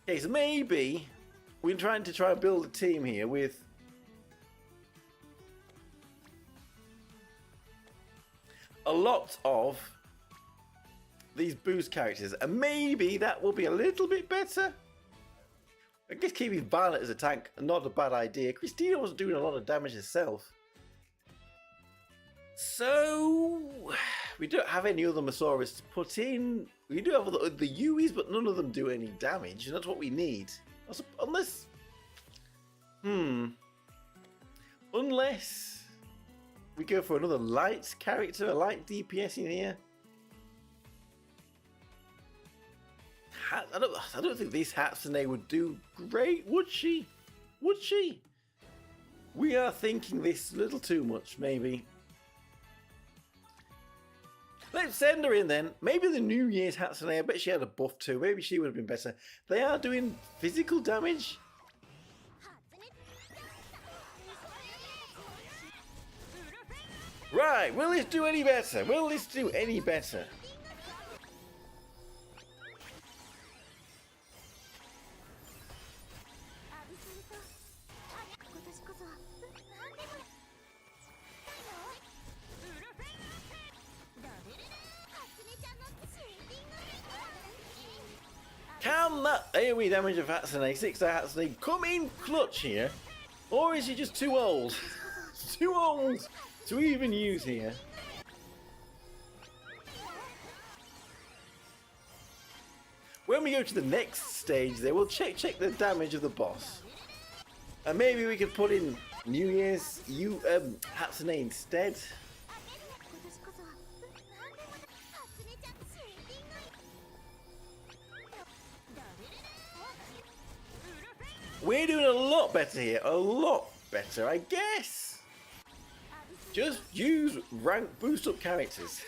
Okay, so maybe we're trying to build a team here with a lot of these boost characters, and maybe that will be a little bit better. I guess keeping Violet as a tank, not a bad idea. Christina wasn't doing a lot of damage herself. So, we don't have any other Masaurus to put in. We do have the Yuis, but none of them do any damage, and that's what we need. Unless... Unless we go for another light character, a light DPS in here. I don't think this Hatsune would do great, would she? Would she? We are thinking this a little too much, maybe. Let's send her in then. Maybe the New Year's Hatsune, I bet she had a buff too. Maybe she would have been better. They are doing physical damage. Right, will this do any better? Will this do any better? Can that AoE damage of Hatsune, 6-star Hatsune, come in clutch here? Or is he just too old? Too old to even use here. When we go to the next stage there, we'll check the damage of the boss. And maybe we could put in New Year's Hatsune instead. We're doing a lot better here, a lot better, I guess. Just use rank boost up characters.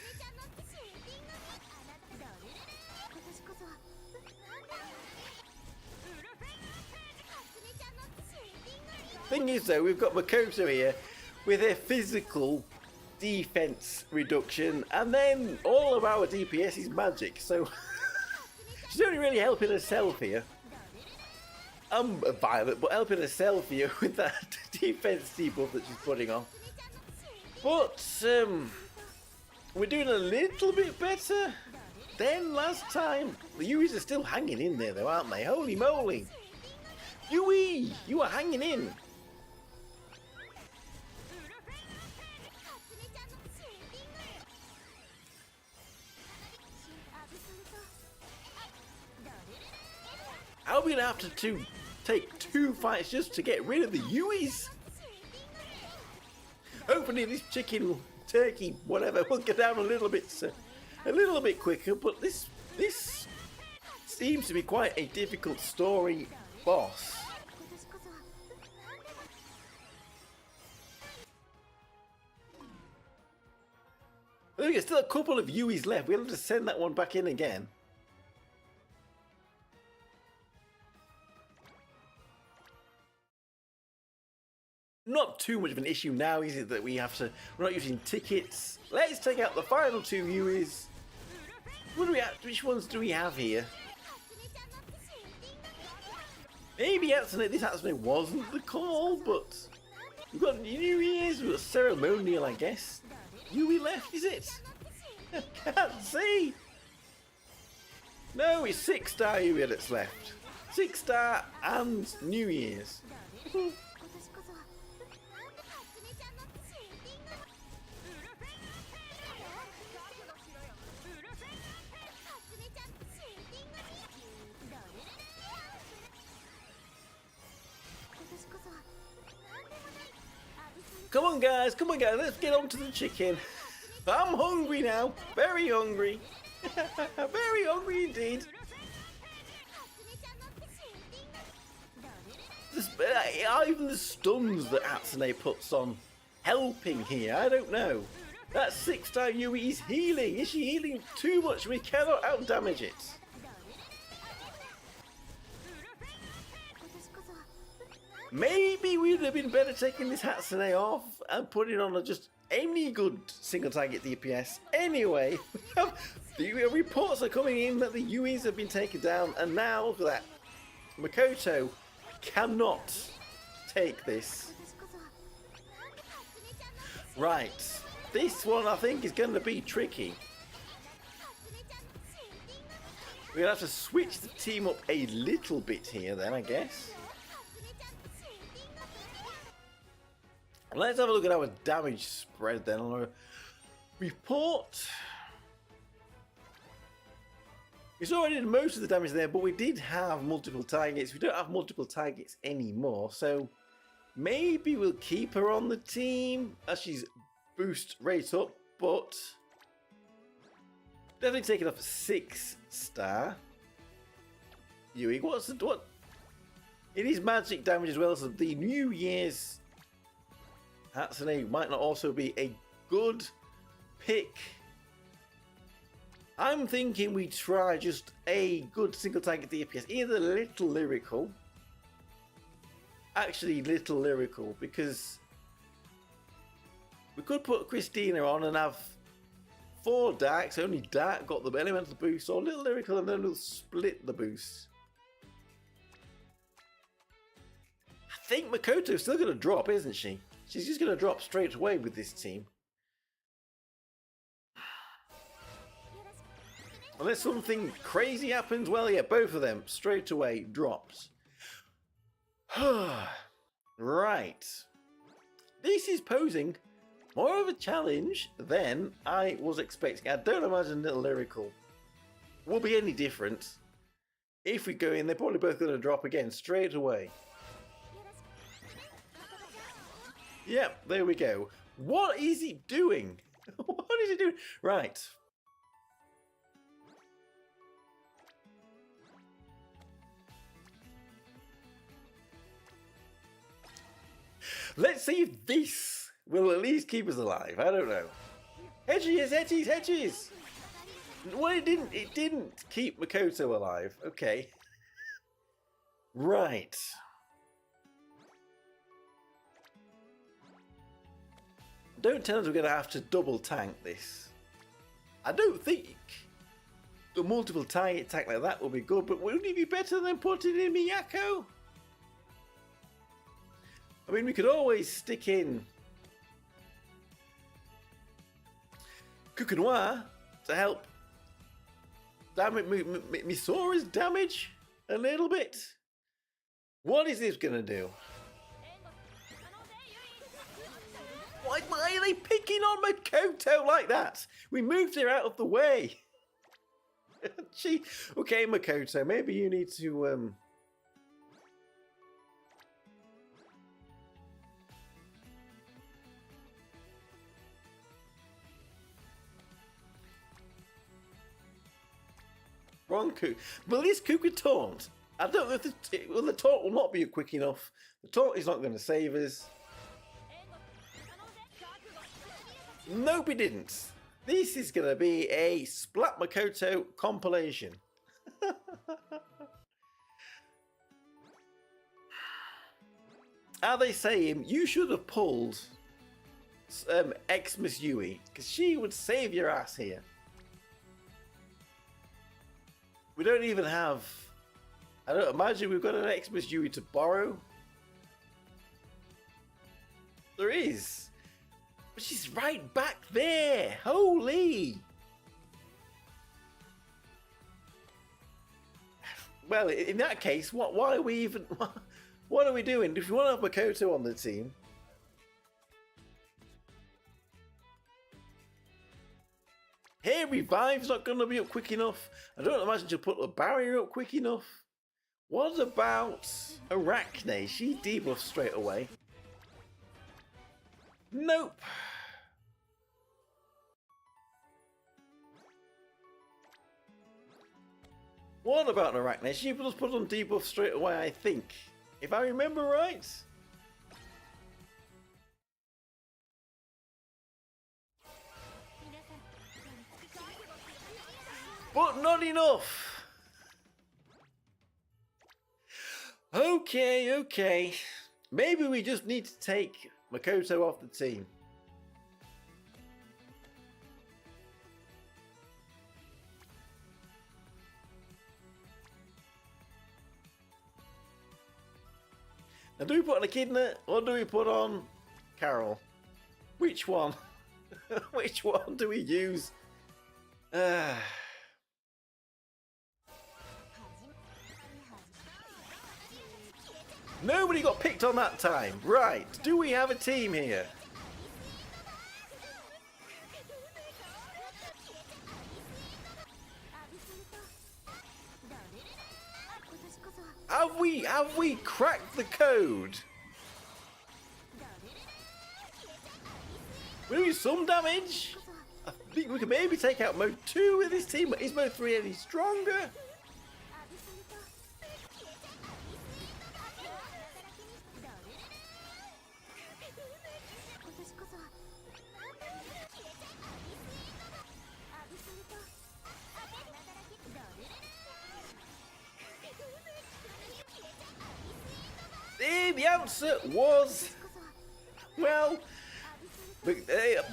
Thing is though, we've got Makoto here with a physical defense reduction, and then all of our DPS is magic, so she's only really helping herself here. Violet, but helping herself here with that defense debuff that she's putting on. But we're doing a little bit better than last time. The Yuis are still hanging in there though, aren't they? Holy moly! Yui, you are hanging in. Are we gonna have to take 2 fights just to get rid of the Yuis? Hopefully this chicken, turkey, whatever, will get down a little bit quicker. But this seems to be quite a difficult story boss. I think there's still a couple of Yuis left. We'll have to send that one back in again. Not too much of an issue now, is it, that we're not using tickets. Let's take out the final 2 Yuis. What do we have? Which ones do we have here? Maybe Hatsune, this Hatsune wasn't the call, but we've got New Year's, we've got ceremonial, I guess. Yui left, is it? Can't see. No, it's 6-star Yui that's left. 6-star and New Year's. Come on guys, let's get on to the chicken. I'm hungry now, very hungry. Very hungry indeed. Even the stuns that Hatsune puts on helping here, I don't know. That 6-star Yui is healing. Is she healing too much? We cannot out-damage it. Maybe we would have been better taking this Hatsune off and putting on just any good single target DPS. Anyway, the reports are coming in that the Yuis have been taken down, and now look at that. Makoto cannot take this. Right, this one I think is going to be tricky. We're going to have to switch the team up a little bit here then, I guess. Let's have a look at our damage spread then on our report. We saw I did most of the damage there, but we did have multiple targets. We don't have multiple targets anymore, so maybe we'll keep her on the team as she's boost rate up, but definitely taking off 6-star Yui. What? It is magic damage as well, so the New Year's Hatsune might not also be a good pick. I'm thinking we try just a good single target DPS, either Little Lyrical. Actually, Little Lyrical, because we could put Christina on and have 4 Darks. Only Dark got the elemental boost, or Little Lyrical, and then we'll split the boost. I think Makoto's still going to drop, isn't she? She's just going to drop straight away with this team. Unless something crazy happens, well, yeah, both of them straight away drops. Right. This is posing more of a challenge than I was expecting. I don't imagine Little Lyrical will be any different. If we go in, they're probably both going to drop again straight away. Yep, there we go. What is he doing? What is he doing? Right. Let's see if this will at least keep us alive. I don't know. Hedges, hedges, hedges! Well, it didn't keep Makoto alive. Okay. Right. Don't tell us we're going to have to double tank this. I don't think the multiple target attack like that will be good, but wouldn't it be better than putting in Miyako? I mean, we could always stick in Kukanoa to help Misora's damage a little bit. What is this going to do? Why are they picking on Makoto like that? We moved her out of the way. Okay, Makoto, maybe you need to wrong Cook. Will this Kuka taunt? I don't know if the taunt will not be quick enough. The taunt is not going to save us. Nope, it didn't. This is going to be a Splat Makoto compilation. Are they saying you should have pulled Xmas Yui? Because she would save your ass here. We don't even have... I don't imagine we've got an Xmas Yui to borrow. There is. But she's right back there. Holy. Well, in that case, why are we even... What are we doing? If you want to have Makoto on the team... Hey, Revive's not going to be up quick enough. I don't imagine she'll put the barrier up quick enough. What about Arachne? She debuffs straight away. Nope. What about Arachne? She just put on debuff straight away, I think. If I remember right. But not enough. Okay. Maybe we just need to take Makoto off the team. Now, do we put on Echidna or do we put on Carol? Which one? Which one do we use? Nobody got picked on that time. Right, do we have a team here? Have we cracked the code? We're doing some damage. I think we can maybe take out mode 2 with this team, but is mode 3 any stronger? The answer was, well,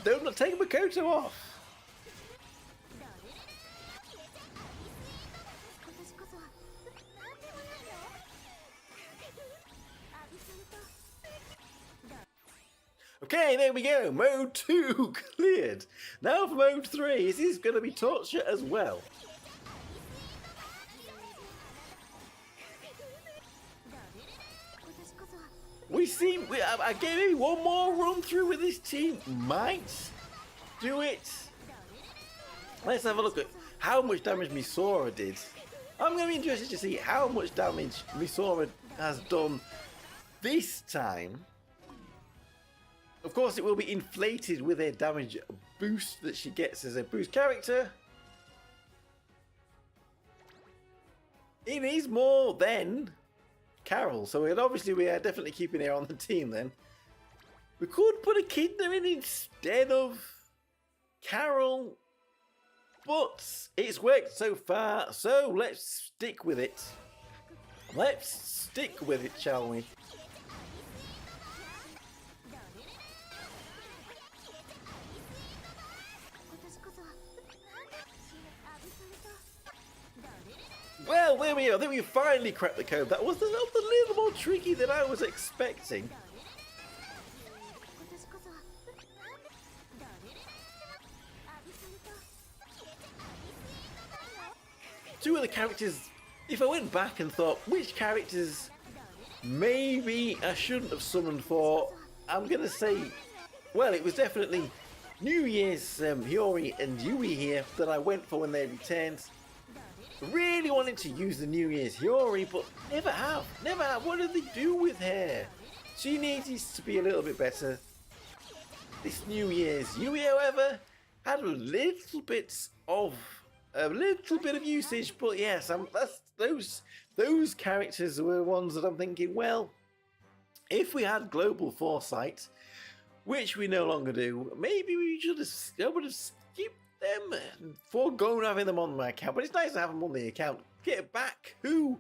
don't take Makoto off. Okay, there we go. Mode 2 cleared. Now for mode 3. This is going to be torture as well. I gave maybe one more run through with this team. Might do it. Let's have a look at how much damage Misora did. I'm going to be interested to see how much damage Misora has done this time. Of course, it will be inflated with a damage boost that she gets as a boost character. It is more than Carol, so obviously we are definitely keeping her on the team then. We could put Echidna in instead of Carol, but it's worked so far, so let's stick with it. Let's stick with it, shall we? Well, there we are. I think we finally cracked the code. That was a little more tricky than I was expecting. Two of the characters, if I went back and thought, which characters maybe I shouldn't have summoned for, I'm going to say, well, it was definitely New Year's Hiyori and Yui here that I went for when they returned. Really wanted to use the New Year's Hiyori, but never have. What did they do with her? She needs to be a little bit better. This New Year's Yui, however, had a little bit of usage, but yes, those characters were ones that I'm thinking, well, if we had global foresight, which we no longer do, maybe we should have skipped them and foregone having them on my account. But it's nice to have them on the account. Get back who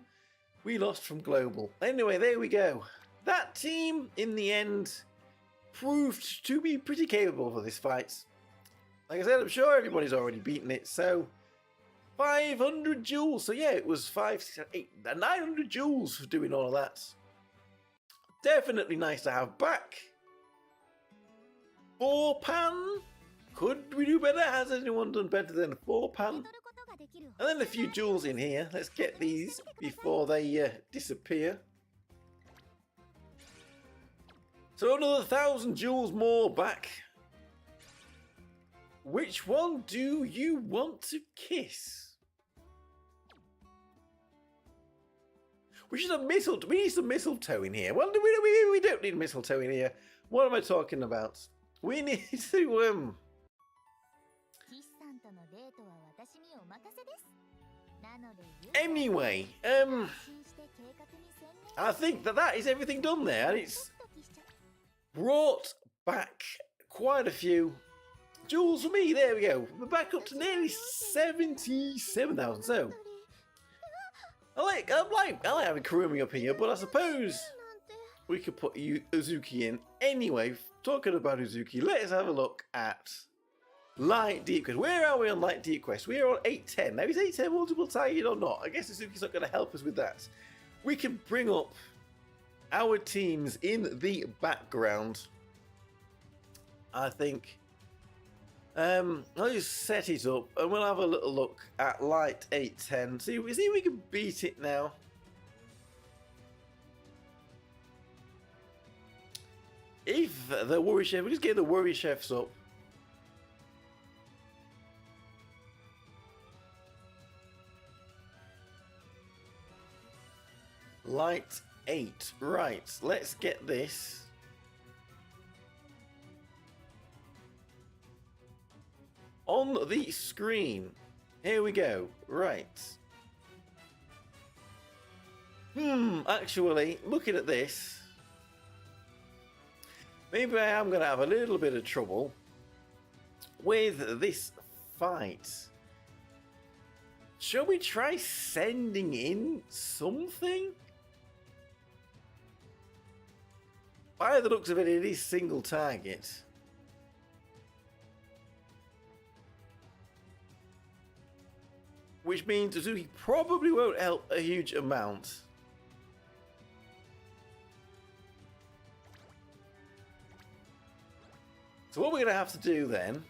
we lost from global. Anyway, there we go. That team, in the end, proved to be pretty capable for this fight. Like I said, I'm sure everybody's already beaten it, so 500 jewels. So yeah, it was 900 jewels for doing all of that. Definitely nice to have back. 4 pan. Could we do better? Has anyone done better than 4 pan? And then a few jewels in here. Let's get these before they disappear. So another 1,000 jewels more back. Which one do you want to kiss? We should have mistletoe. We need some mistletoe in here. Well, we don't need mistletoe in here. What am I talking about? We need to Anyway, I think that is everything done there, and it's brought back quite a few jewels for me. There we go. We're back up to nearly 77,000. So I like having Kurumi up here, but I suppose we could put Uzuki in. Anyway, talking about Uzuki, let's have a look at Light Deep Quest. Where are we on Light Deep Quest? We are on 810. Now, is 810 multiple target or not? I guess Uzuki's not going to help us with that. We can bring up our teams in the background. I think. I'll just set it up and we'll have a little look at Light 810. See if we can beat it now. If the Worry Chef, we'll just get the Worry Chefs up. Light 8. Right, let's get this. On the screen. Here we go. Right. Actually, looking at this, maybe I am going to have a little bit of trouble with this fight. Shall we try sending in something? By the looks of it, it is single target. Which means Uzuki probably won't help a huge amount. So what we're going to have to do then,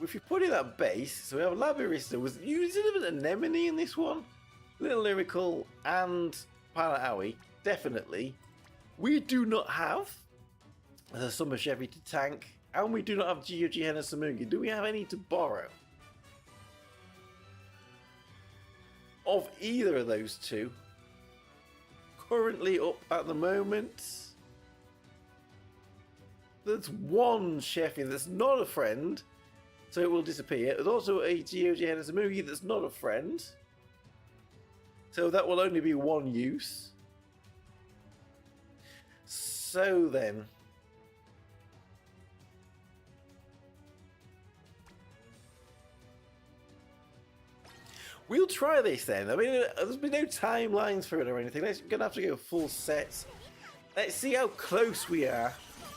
if you put in that base, so we have Labirista, was using an anemone in this one, Little Lyrical and Pilot Aoi, definitely. We do not have the Summer Chevy to tank, and we do not have Gyoji Hen and Samugi. Do we have any to borrow? Of either of those two, currently up at the moment, there's one Cheffy that's not a friend, so it will disappear. There's also a Gyoji Hen and Samugi that's not a friend, so that will only be one use. So then, we'll try this then. I mean, there's been no timelines for it or anything. We're going to have to go full set. Let's see how close we are.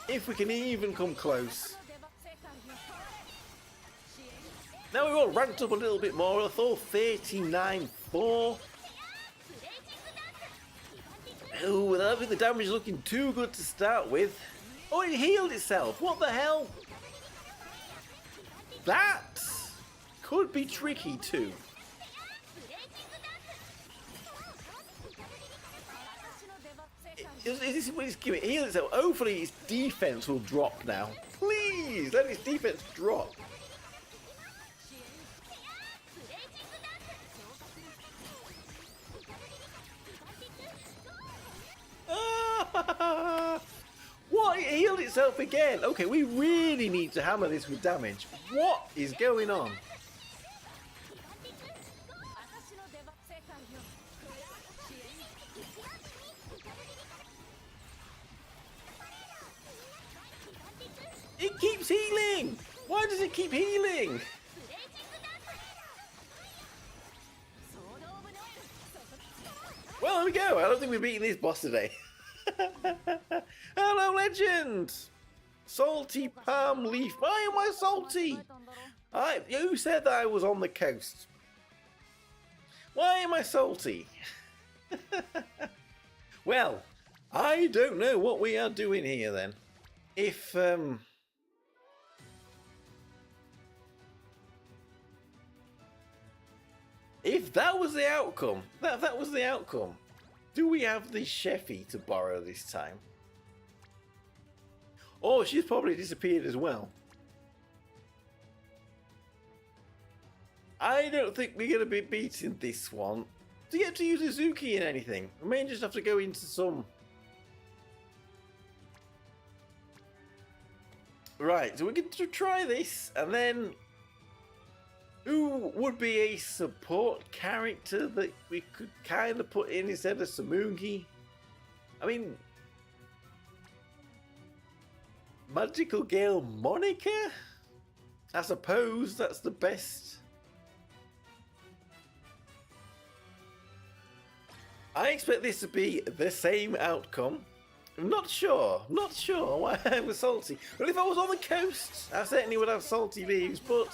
If we can even come close. Now we've all ranked up a little bit more. I thought 39-4. Oh, I don't think the damage is looking too good to start with. Oh, it healed itself. What the hell? That could be tricky too. Is this what he's giving? Heal itself. Hopefully its defense will drop now. Please let its defense drop. What? It healed itself again. Okay, we really need to hammer this with damage. What is going on? It keeps healing! Why does it keep healing? Well, there we go. I don't think we're beating this boss today. Hello, legend! Salty palm leaf. Why am I salty? Who said that I was on the coast? Why am I salty? Well, I don't know what we are doing here then. If If that was the outcome, that was the outcome, do we have the Sheffy to borrow this time? Oh, she's probably disappeared as well. I don't think we're going to be beating this one. To get to use Uzuki in anything, we may just have to go into some... Right, so we're going to try this, and then... Who would be a support character that we could kind of put in instead of Samugi? I mean... Magical Gale Monica? I suppose that's the best. I expect this to be the same outcome. I'm not sure why I was salty. Well, if I was on the coast, I certainly would have salty leaves, but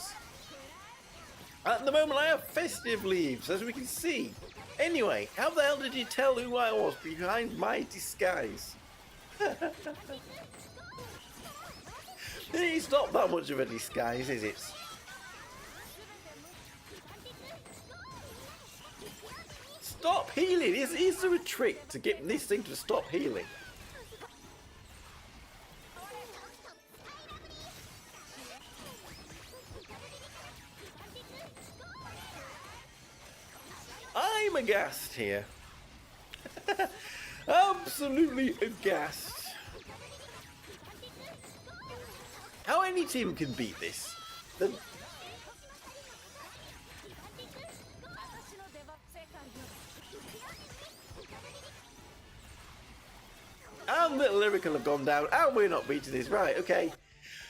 at the moment I have festive leaves, as we can see. Anyway, how the hell did you tell who I was behind my disguise? It's not that much of a disguise, is it? Stop healing! Is there a trick to get this thing to stop healing? I'm aghast here. Absolutely aghast. How any team can beat this? And the lyrical have gone down, and we're not beating this. Right, okay.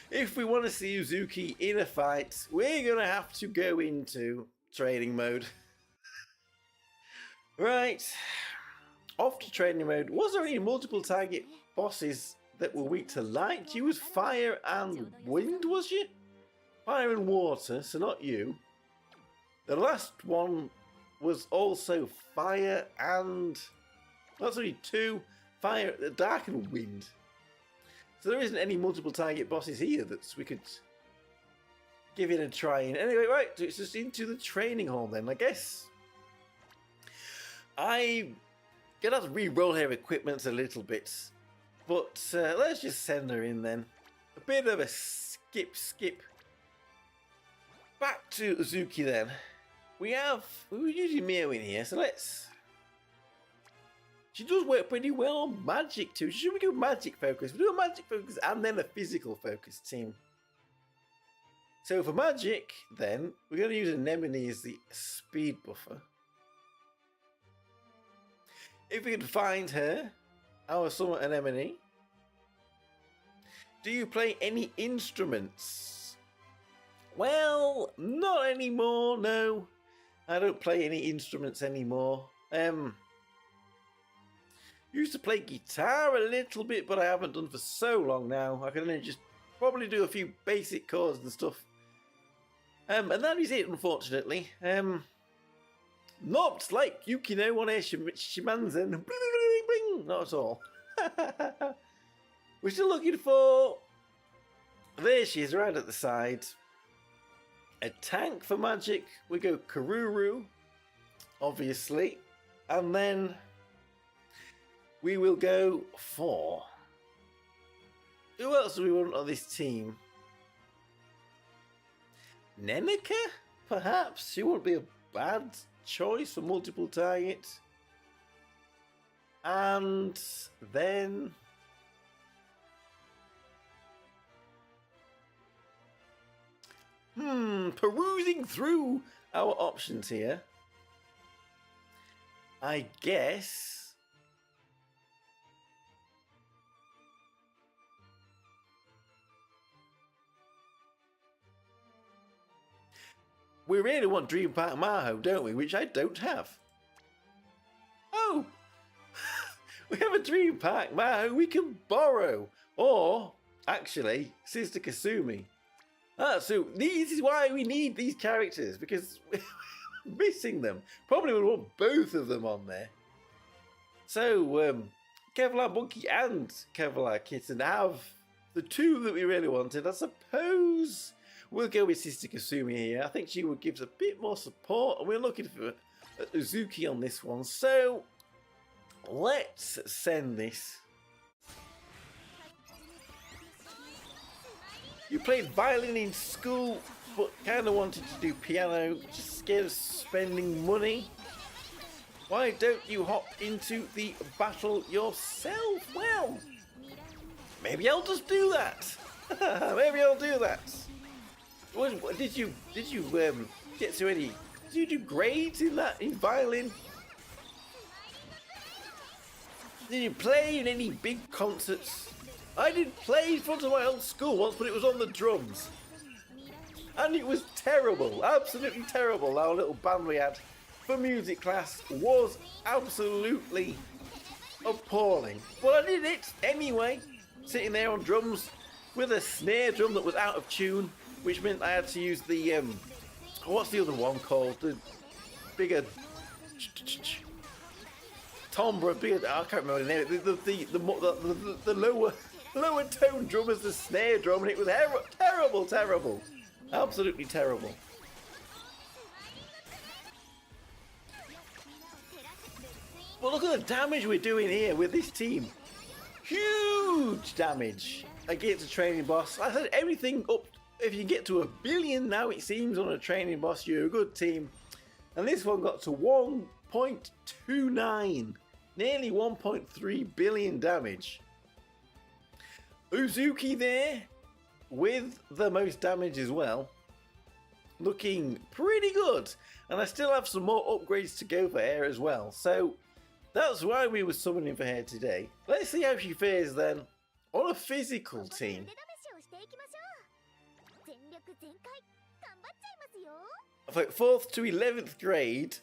If we want to see Uzuki in a fight, we're going to have to go into training mode. Right. Off to training mode. Was there any multiple target bosses that were weak to light? She was fire and wind, was she? Fire and water, so not you. The last one was also fire and... That's only two. Fire, dark and wind. So there isn't any multiple target bosses here that we could give it a try in. Anyway, right, so it's just into the training hall then, I guess. I'm gonna have to re-roll her equipment a little bit. But let's just send her in then. A bit of a skip. Back to Uzuki then. We're using Mio in here, so let's... She does work pretty well on magic too. Should we go magic focus? We do a magic focus and then a physical focus team. So for magic, then, we're going to use Anemone as the speed buffer. If we can find her, our summer Anemone. Do you play any instruments? Well, not anymore, no. I don't play any instruments anymore. Used to play guitar a little bit, but I haven't done for so long now. I can only just probably do a few basic chords and stuff. And that is it, unfortunately. Not like Yukino on air Shimanzen. Not at all. We're still looking for... There she is, right at the side. A tank for magic. We go Karuru, obviously. And then... we will go for... Who else do we want on this team? Nenica? Perhaps? She won't be a bad choice for multiple targets. And then... perusing through our options here. I guess... we really want Dream Park Maho, don't we? Which I don't have. Oh! We have a Dream Park Maho we can borrow. Or, actually, Sister Kasumi. So this is why we need these characters, because we're missing them. Probably would want both of them on there. So, Kevlar Monkey and Kevlar Kitten have the two that we really wanted. I suppose We'll go with Sister Kasumi here. I think she would give us a bit more support, and we're looking for Uzuki on this one. So let's send this. You played violin in school, but kind of wanted to do piano, just scared of spending money. Why don't you hop into the battle yourself? Well, maybe I'll just do that. Maybe I'll do that. Did you get to any? Did you do grades in violin? Did you play in any big concerts? I did play in front of my old school once, but it was on the drums. And it was terrible, absolutely terrible. Our little band we had for music class was absolutely appalling. But I did it anyway, sitting there on drums with a snare drum that was out of tune, which meant I had to use the, what's the other one called? The bigger timbre, I can't remember the name. The lower tone drum is the snare drum, and it was terrible. Absolutely terrible. Well, look at the damage we're doing here with this team. Huge damage against a training boss. I said everything up. If you get to 1 billion now, it seems, on a training boss, you're a good team. And this one got to 1.29. Nearly 1.3 billion damage. Uzuki there with the most damage as well. Looking pretty good. And I still have some more upgrades to go for Air as well. So that's why we were summoning for her today. Let's see how she fares then on a physical team. For 4th to 11th grade,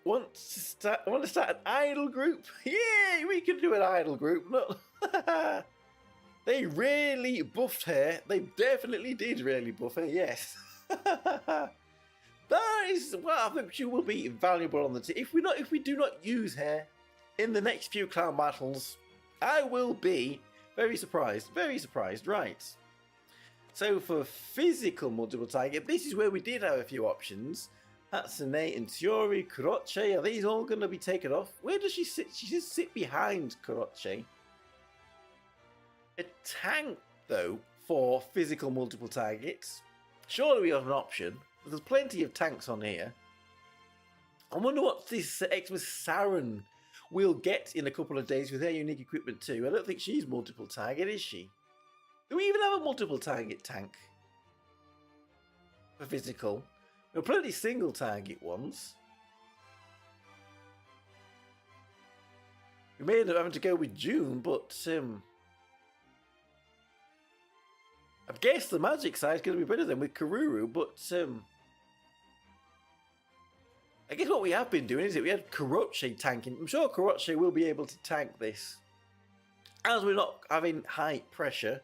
want to start an idol group? Yeah, we can do an idol group. No. They really buffed her. They definitely did really buff her, yes. That is, well, I think she will be valuable on the team. If we do not use her in the next few clan battles, I will be very surprised. Very surprised, right. So for physical multiple target, this is where we did have a few options. Hatsune and Tiori, Kuroche, are these all going to be taken off? Where does she sit? She just sit behind Kuroche. A tank, though, for physical multiple targets. Surely we have an option. There's plenty of tanks on here. I wonder what this Xmas Saren will get in a couple of days with her unique equipment too. I don't think she's multiple target, is she? Do we even have a multiple target tank for physical? There are plenty single target ones. We may end up having to go with June, but I guess the magic side is going to be better than with Karuru, but I guess what we have been doing is that we had Kuroche tanking. I'm sure Kuroche will be able to tank this, as we're not having high pressure.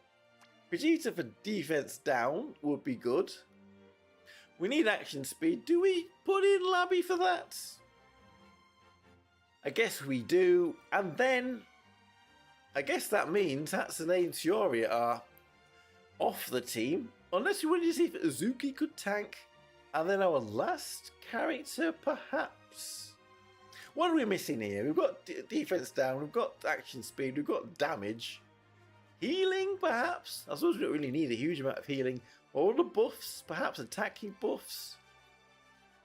Vegeta for defense down would be good. We need action speed. Do we put in Labby for that? I guess we do. And then I guess that means Hatsune and Shiori are off the team. Unless we wanted to see if Uzuki could tank. And then our last character, perhaps. What are we missing here? We've got defense down, we've got action speed, we've got damage. Healing, perhaps? I suppose we don't really need a huge amount of healing. All the buffs, perhaps attacking buffs.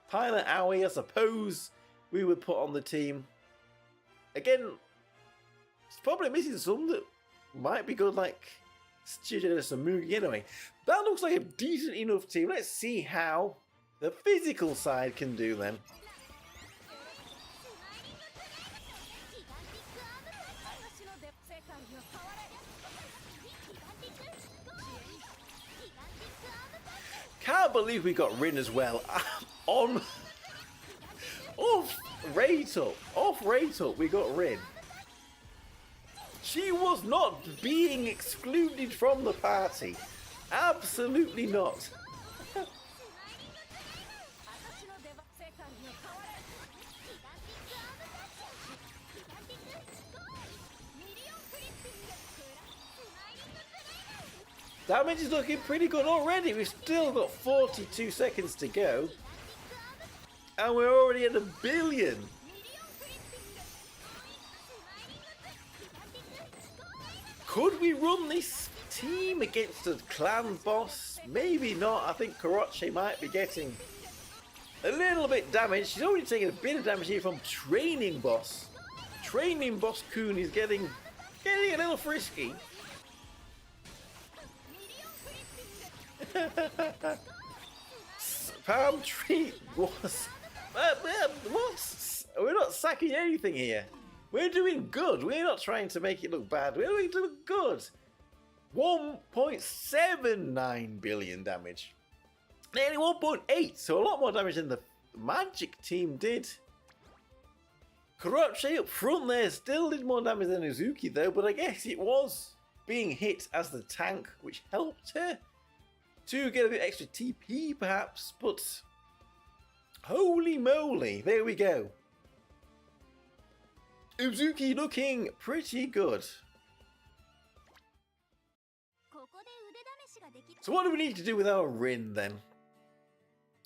Pilot Aoi, I suppose we would put on the team. Again, it's probably missing some that might be good, like Studio Samugi. Anyway, that looks like a decent enough team. Let's see how the physical side can do then. Can't believe we got Rin as well. Off rate up, we got Rin. She was not being excluded from the party. Absolutely not. Damage is looking pretty good already. We've still got 42 seconds to go. And we're already at 1 billion. Could we run this team against a clan boss? Maybe not. I think Karachi might be getting a little bit damaged. She's already taken a bit of damage here from Training Boss. Training Boss Kun is getting a little frisky. Palm tree was. We're not sacking anything here. We're doing good. We're not trying to make it look bad. We're doing good. 1.79 billion damage. Nearly 1.8, so a lot more damage than the Magic team did. Karachi up front there still did more damage than Uzuki though, but I guess it was being hit as the tank, which helped her to get a bit extra TP perhaps, but holy moly, there we go. Uzuki looking pretty good. So what do we need to do with our Rin then?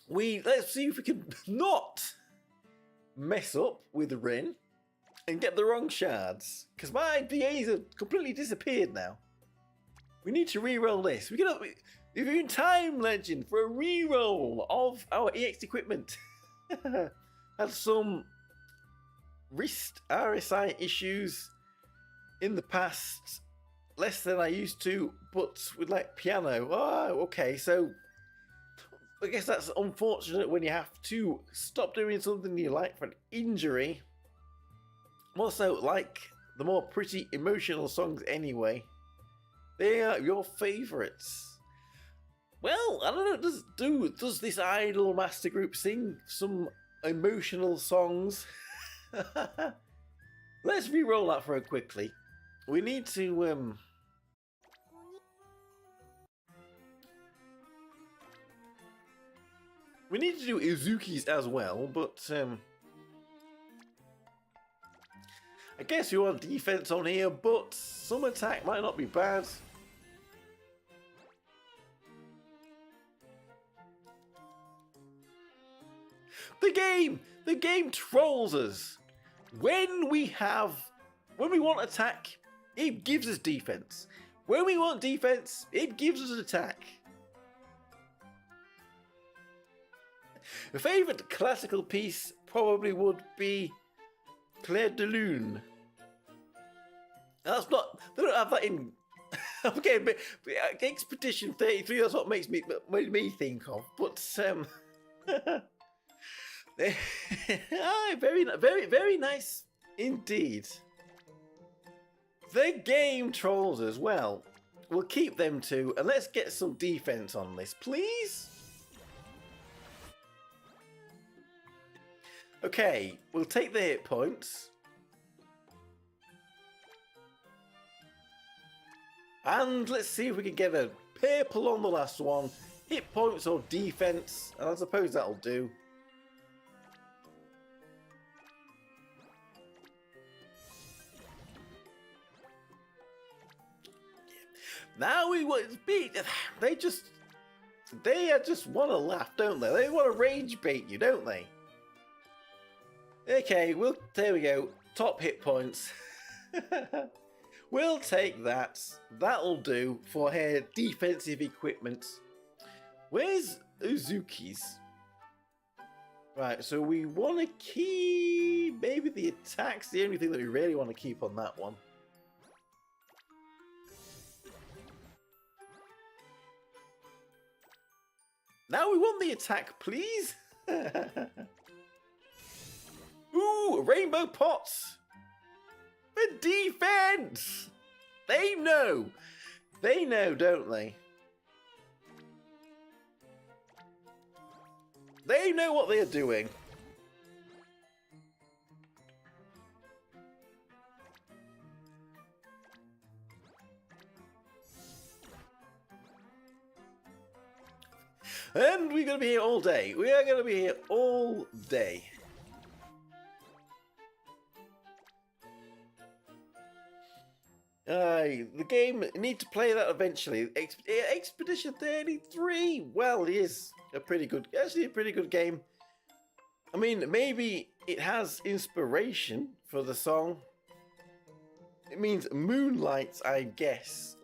Let's see if we can not mess up with Rin and get the wrong shards, because my DAs have completely disappeared now. We need to re-roll this. We're in time, Legend, for a re-roll of our EX equipment. Had some wrist RSI issues in the past, less than I used to, but with like piano. Oh, okay, so I guess that's unfortunate when you have to stop doing something you like for an injury. I'm also like the more pretty emotional songs anyway. They are your favourites. Well, I don't know, does this idol master group sing some emotional songs? Let's re-roll that for it quickly. We need to we need to do Uzuki's as well, but I guess we want defense on here, but some attack might not be bad. The game trolls us. When we want attack, it gives us defense. When we want defense, it gives us attack. A favourite classical piece probably would be Clair de Lune. That's not, they don't have that in. Okay, but Expedition 33. That's what made me think of. But very nice indeed. The game trolls as well. We'll keep them too, and let's get some defense on this, please. Okay, we'll take the hit points. And let's see if we can get a purple on the last one. Hit points or defense, and I suppose that'll do. Now we want to beat. They just want to laugh, don't they? They want to rage bait you, don't they? Okay, there we go. Top hit points. We'll take that. That'll do for her defensive equipment. Where's Uzuki's? Right, so we want to keep. Maybe the attack's the only thing that we really want to keep on that one. Now we want the attack, please. Ooh, rainbow pots. For defense. They know. They know, don't they? They know what they're doing. And we're going to be here all day. We are going to be here all day. The game, need to play that eventually. Expedition 33, well, it is actually a pretty good game. I mean, maybe it has inspiration for the song. It means moonlights, I guess.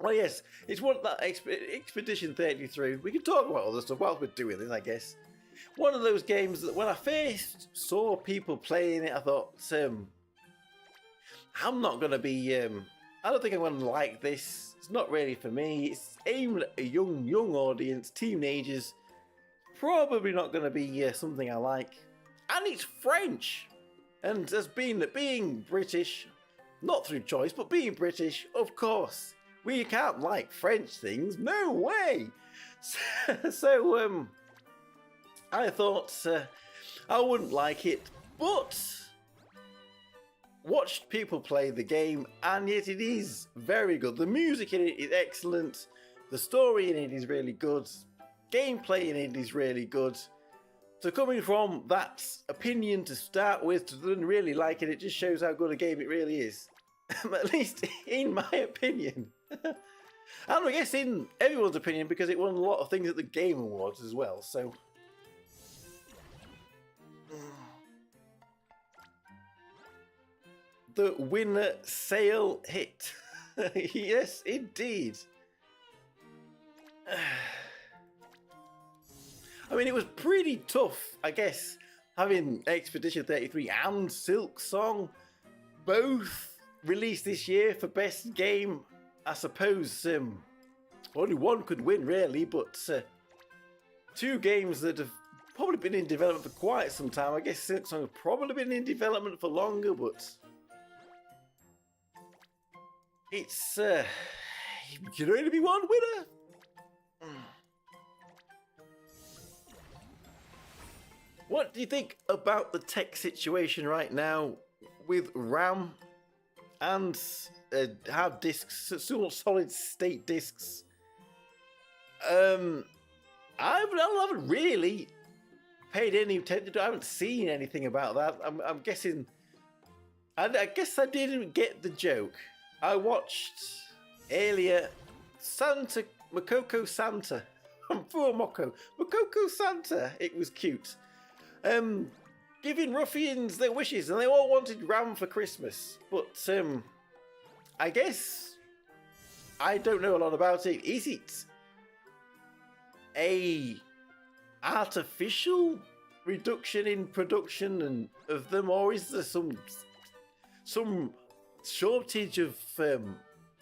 Well, yes, it's one of that Expedition 33. We can talk about other stuff while we're doing this, I guess. One of those games that when I first saw people playing it, I thought, I'm not going to be, I don't think I'm going to like this. It's not really for me. It's aimed at a young audience, teenagers. Probably not going to be something I like. And it's French. And as being British, not through choice, but being British, of course, we can't like French things. No way. So I thought I wouldn't like it, but watched people play the game, and yet it is very good. The music in it is excellent. The story in it is really good. Gameplay in it is really good. So coming from that opinion to start with to then really like it, it just shows how good a game it really is. At least in my opinion. And I guess in everyone's opinion, because it won a lot of things at the Game Awards as well, so... The winner sale hit. Yes, indeed. I mean, it was pretty tough, I guess, having Expedition 33 and Silk Song both released this year for best game. I suppose only one could win, really, but two games that have probably been in development for quite some time. I guess Silk Song has probably been in development for longer, but it's can only be one winner. What do you think about the tech situation right now with RAM and hard disks, solid state disks? I haven't really paid any attention to it. I haven't seen anything about that. I'm guessing. I guess I didn't get the joke. I watched earlier Makoko Santa. Poor Moko. Makoko Santa. It was cute. Giving ruffians their wishes, and they all wanted RAM for Christmas. But I guess I don't know a lot about it. Is it a artificial reduction in production and of them, or is there some shortage of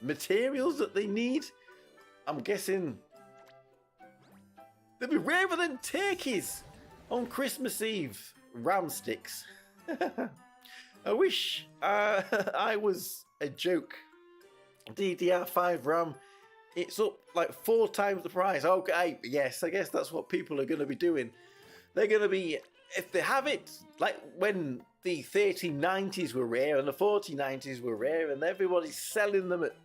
materials that they need? I'm guessing they'll be rarer than turkeys on Christmas Eve. RAM sticks. I wish I was a joke. DDR5 RAM, it's up like 4 times the price. Okay, yes, I guess that's what people are going to be doing. They're going to be, if they have it, like when the 3090s were rare and the 4090s were rare, and everybody's selling them at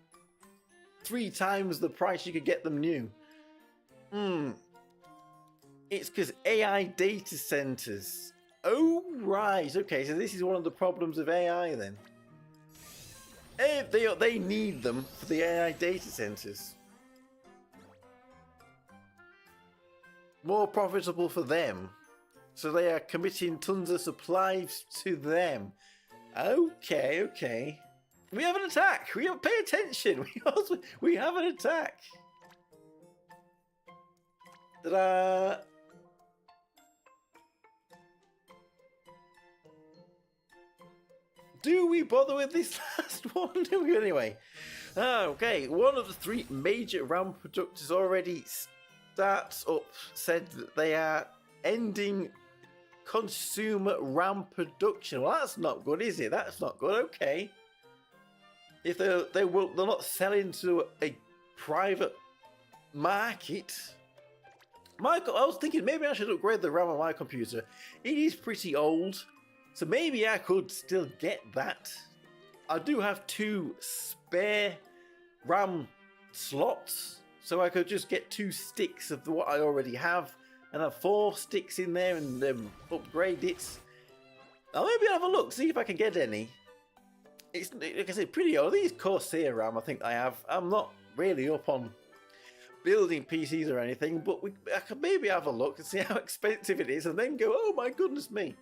3 times the price you could get them new. It's because AI data centers. Oh, right. Okay, so this is one of the problems of AI then. They need them for the AI data centers. More profitable for them. So they are committing tons of supplies to them. Okay, okay. We have an attack. Pay attention. We have an attack. Ta-da! Do we bother with this last one? Do we anyway? Okay, one of the 3 major RAM producers already starts up, said that they are ending consumer RAM production. Well, that's not good, is it? That's not good. Okay. If they're not selling to a private market. I was thinking maybe I should upgrade the RAM on my computer. It is pretty old. So maybe I could still get that. I do have 2 spare RAM slots, so I could just get 2 sticks of what I already have, and have 4 sticks in there and upgrade it. I'll maybe have a look, see if I can get any. it's, like I said, pretty old. These Corsair RAM I think I have. I'm not really up on building PCs or anything, but I could maybe have a look and see how expensive it is and then go, oh my goodness me.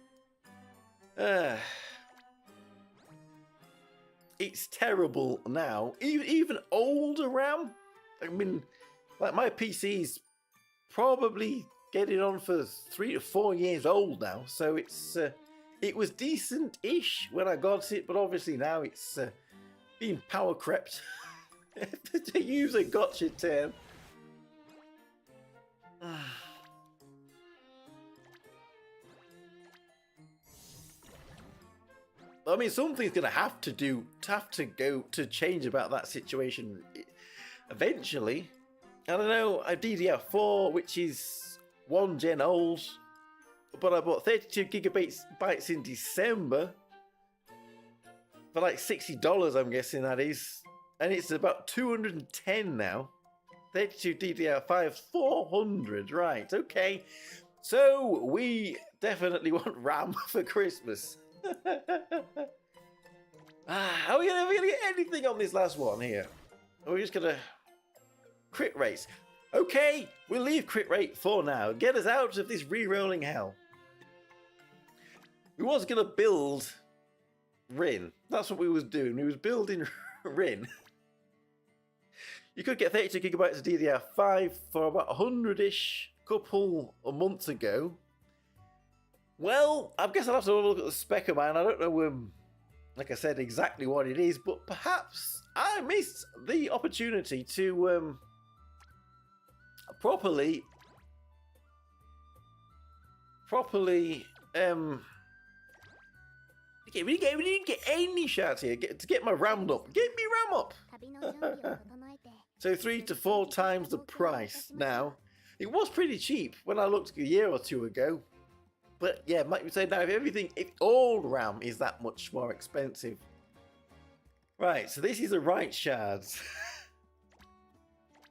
It's terrible now. Even older RAM, I mean, like my PC's probably getting on for 3 to 4 years old now, so it's it was decent-ish when I got it, but obviously now it's being power crept, to use a gotcha term. I mean, something's gonna have to change about that situation eventually. I don't know. I have DDR4, which is 1 gen old, but I bought 32 gigabytes in December for like $60. I'm guessing that is, and it's about 210 now. 32 DDR5, 400. Right? Okay. So we definitely want RAM for Christmas. Are we gonna get anything on this last one here? Or are we just gonna crit rates? Okay, we'll leave crit rate for now. Get us out of this re-rolling hell. We was gonna build Rin. That's what we was doing. We was building Rin. You could get 32 gigabytes of DDR5 for about 100-ish couple of months ago. Well, I guess I'll have to look at the spec of mine. I don't know, like I said, exactly what it is, but perhaps I missed the opportunity to properly we didn't get any shots here to get my RAM up. Get me RAM up. So 3 to 4 times the price now. It was pretty cheap when I looked a year or two ago. But yeah, might be saying now if all RAM is that much more expensive. Right, so this is the right shards.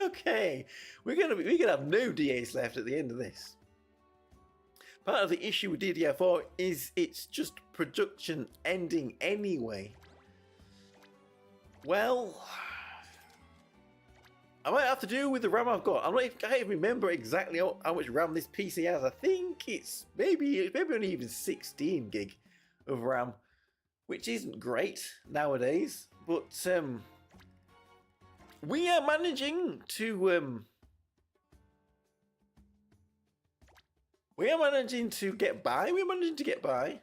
Okay, we're gonna have no DAs left at the end of this. Part of the issue with DDR4 is it's just production ending anyway. Well, I might have to do with the RAM I've got. I can't even remember exactly how much RAM this PC has. I think it's maybe only even 16 gig of RAM, which isn't great nowadays. But we are managing to get by. We're managing to get by.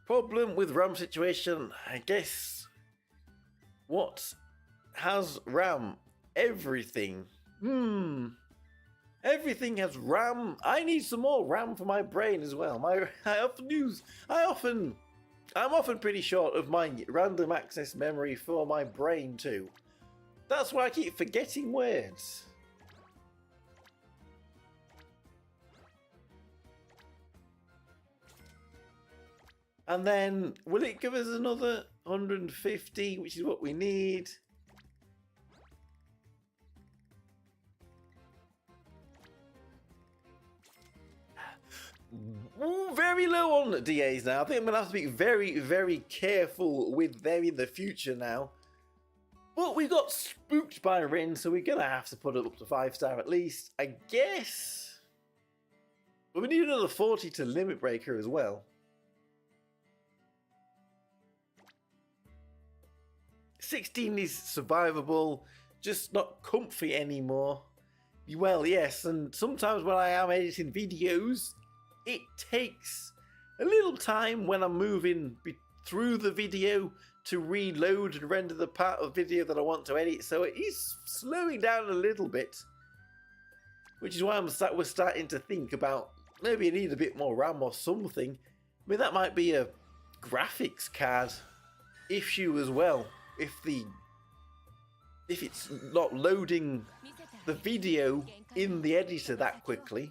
Problem with RAM situation, I guess. What has RAM? Everything. Everything has RAM. I need some more RAM for my brain as well. I'm often pretty short of my random access memory for my brain too. That's why I keep forgetting words. And then, will it give us another 150, which is what we need? Ooh, very low on DAs now. I think I'm going to have to be very, very careful with them in the future now. But we got spooked by Rin, so we're going to have to put it up to 5-star at least, I guess. But we need another 40 to limit breaker as well. 16 is survivable, just not comfy anymore. Well, yes, and sometimes when I am editing videos, it takes a little time when I'm moving through the video to reload and render the part of video that I want to edit, so it is slowing down a little bit. Which is why we're starting to think about maybe I need a bit more RAM or something. I mean, that might be a graphics card issue as well. If it's not loading the video in the editor that quickly.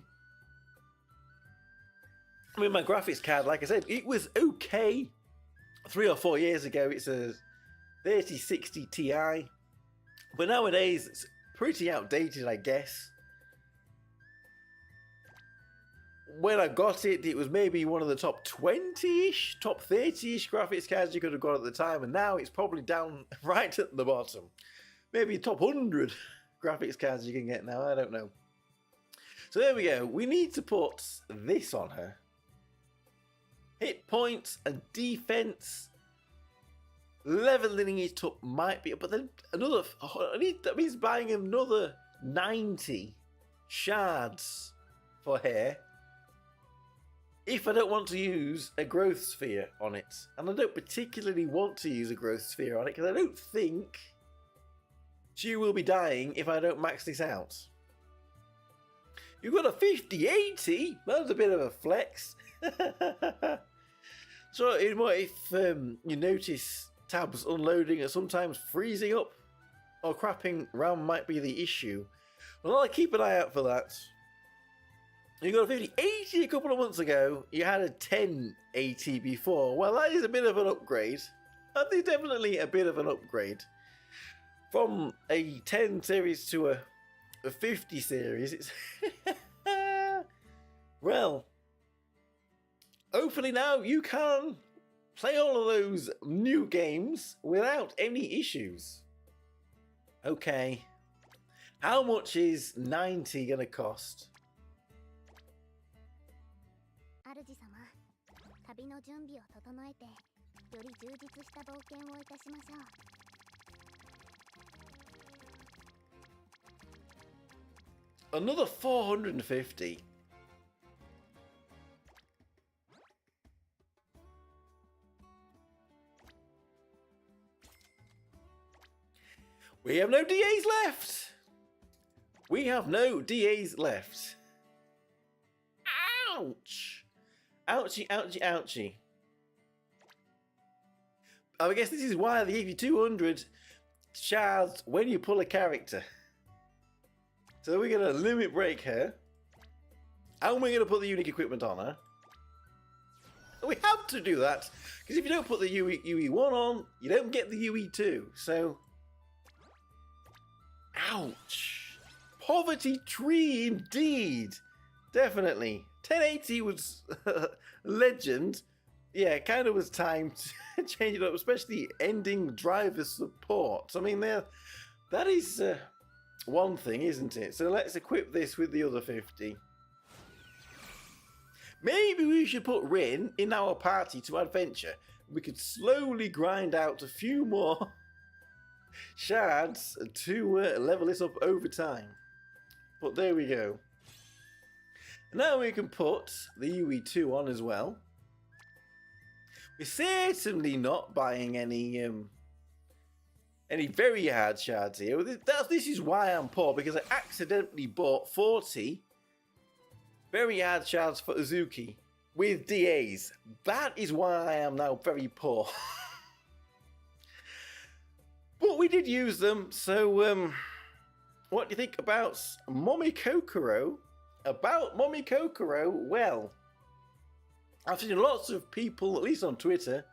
I mean, my graphics card, like I said, it was okay 3 or 4 years ago. It's a 3060 Ti, but nowadays it's pretty outdated, I guess. when I got it, it was maybe one of the top 20-ish, top 30-ish graphics cards you could have got at the time, and now it's probably down right at the bottom. Maybe top 100 graphics cards you can get now, I don't know. So there we go. We need to put this on her. Hit points and defense. Leveling it up might be, but then another, that means buying another 90 shards for hair if I don't want to use a growth sphere on it. And I don't particularly want to use a growth sphere on it because I don't think she will be dying if I don't max this out. You've got a 50-80. That's a bit of a flex. So if you notice tabs unloading and sometimes freezing up or crapping RAM might be the issue, well, I'll keep an eye out for that. You got a 50-80 a couple of months ago. You had a 1080 before. Well, that is a bit of an upgrade. That is definitely a bit of an upgrade. From a 10 series to a 50 series, it's well, hopefully now you can play all of those new games without any issues. Okay, how much is 90 gonna cost? Another 450. We have no DAs left. We have no DAs left. Ouch. Ouchie, ouchie, ouchie. I guess this is why they give you 200 shards when you pull a character. So we're going to limit break her. And we're going to put the unique equipment on her. We have to do that. Because if you don't put the UE1 on, you don't get the UE2. So... ouch. Poverty tree indeed. Definitely. 1080 was legend. Yeah, it kind of was time to change it up, especially ending driver support. I mean, that is one thing, isn't it? So let's equip this with the other 50. Maybe we should put Rin in our party to adventure. We could slowly grind out a few more shards to level this up over time. But there we go. Now we can put the UE2 on as well. We're certainly not buying any very hard shards here. This is why I'm poor, because I accidentally bought 40 very hard shards for Uzuki with DAs. That is why I am now very poor. But we did use them, so what do you think about Mommy Kokoro? About Mommy Kokoro, well, I've seen lots of people, at least on Twitter,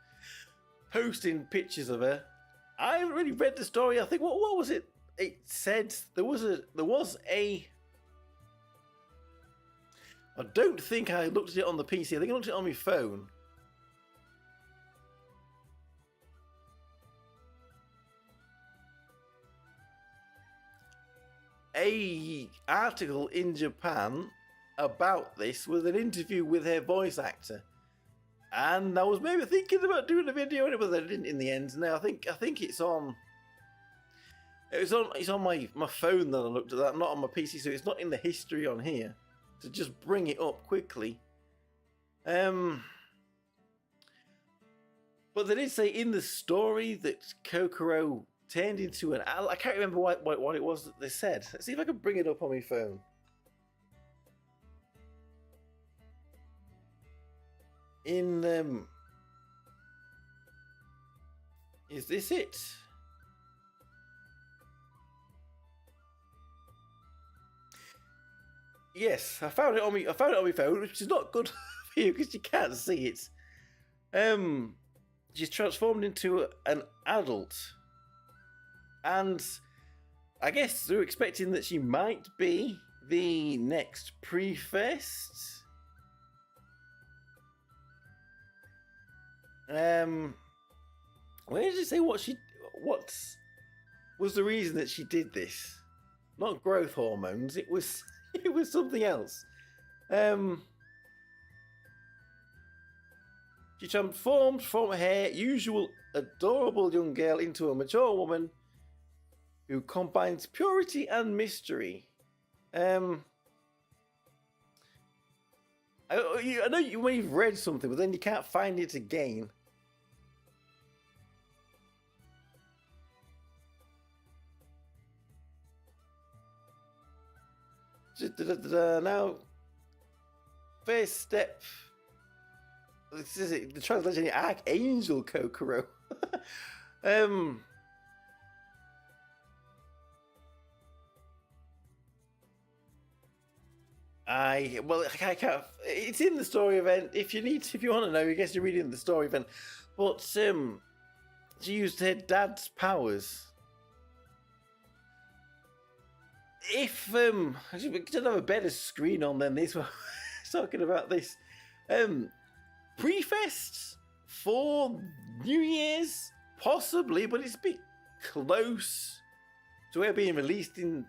posting pictures of her. I haven't really read the story. I think what was it? It said there was a. I don't think I looked at it on the PC. I think I looked at it on my phone. A article in Japan about this with an interview with her voice actor, and I was maybe thinking about doing a video on it, but I didn't in the end. Now I think it's on. It's on my phone that I looked at that, not on my PC, so it's not in the history on here. To just bring it up quickly. But they did say in the story that Kokoro turned into an owl. I can't remember what it was that they said. Let's see if I can bring it up on my phone. Is this it? Yes, I found it on my phone, which is not good for you because you can't see it. She's transformed into an adult. And I guess they're expecting that she might be the next Pre-Fest. Where did it say what was the reason that she did this? Not growth hormones. It was it was something else. She transformed from her usual adorable young girl into a mature woman who combines purity and mystery. I know you may have read something, but then you can't find it again. Now, first step. This is it. The translation: Archangel Kokoro. I can't. It's in the story event. If you want to know, I guess you're reading the story event. But she used her dad's powers. If actually, we could have a better screen on than this one. Talking about this, pre-fest for New Year's, possibly, but it's a bit close to it being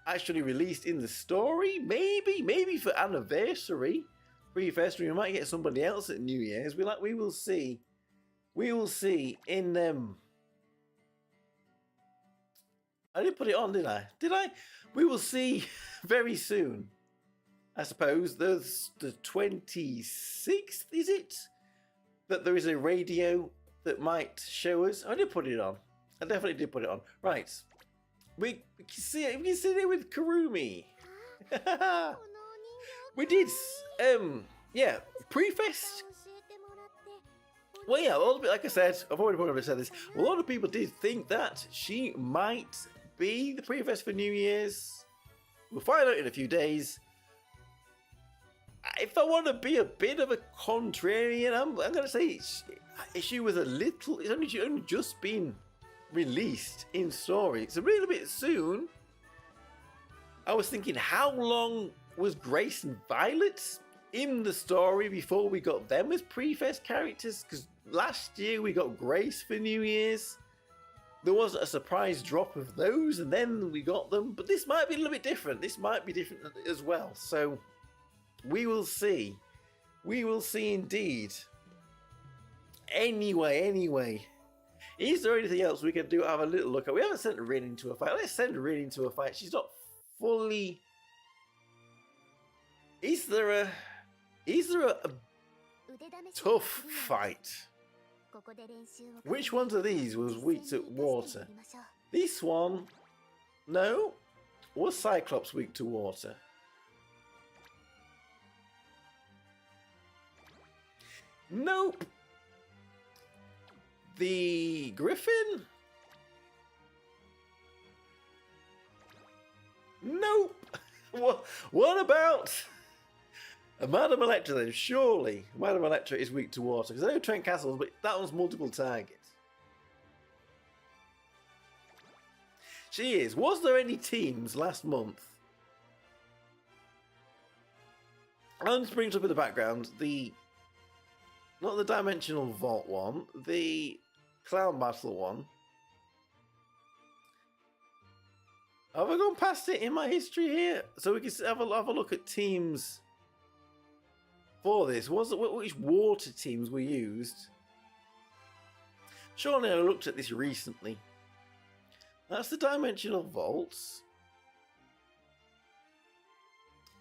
actually released in the story. Maybe for anniversary pre-fest, we might get somebody else at New Year's. We will see. We will see in I didn't put it on, did I? We will see very soon. I suppose there's the 26th, is it? That there is a radio that might show us. I did put it on. I definitely did put it on. Right. We can see it. We can see it with Kurumi. We did. Yeah. Pre-fest. Well, yeah. A lot of like I said, I've already said this. A lot of people did think that she might be the pre-fest for New Year's. We'll find out in a few days. If I want to be a bit of a contrarian, I'm going to say she was a little. It's only just been released in story. It's a little bit soon. I was thinking, how long was Grace and Violet in the story before we got them as pre-fest characters? Because last year we got Grace for New Year's. There was a surprise drop of those, and then we got them. But this might be a little bit different. This might be different as well. So we will see. We will see indeed. Anyway. Is there anything else we can do? Have a little look at. We haven't sent Rin into a fight. Let's send Rin into a fight. She's not fully. Is there a tough fight? Which ones of these was weak to water? This one, no. Was Cyclops weak to water? Nope. The Griffin? Nope. What about Madame Electra then? Surely Madame Electra is weak to water. Because I know Trent Castles, but that one's multiple targets. She is. Was there any teams last month? I'm just bringing it up in the background. Not the Dimensional Vault one, the Clown Battle one. Have I gone past it in my history here? So we can have a look at teams for this. Which water teams were used? Surely I looked at this recently. That's the Dimensional Vaults.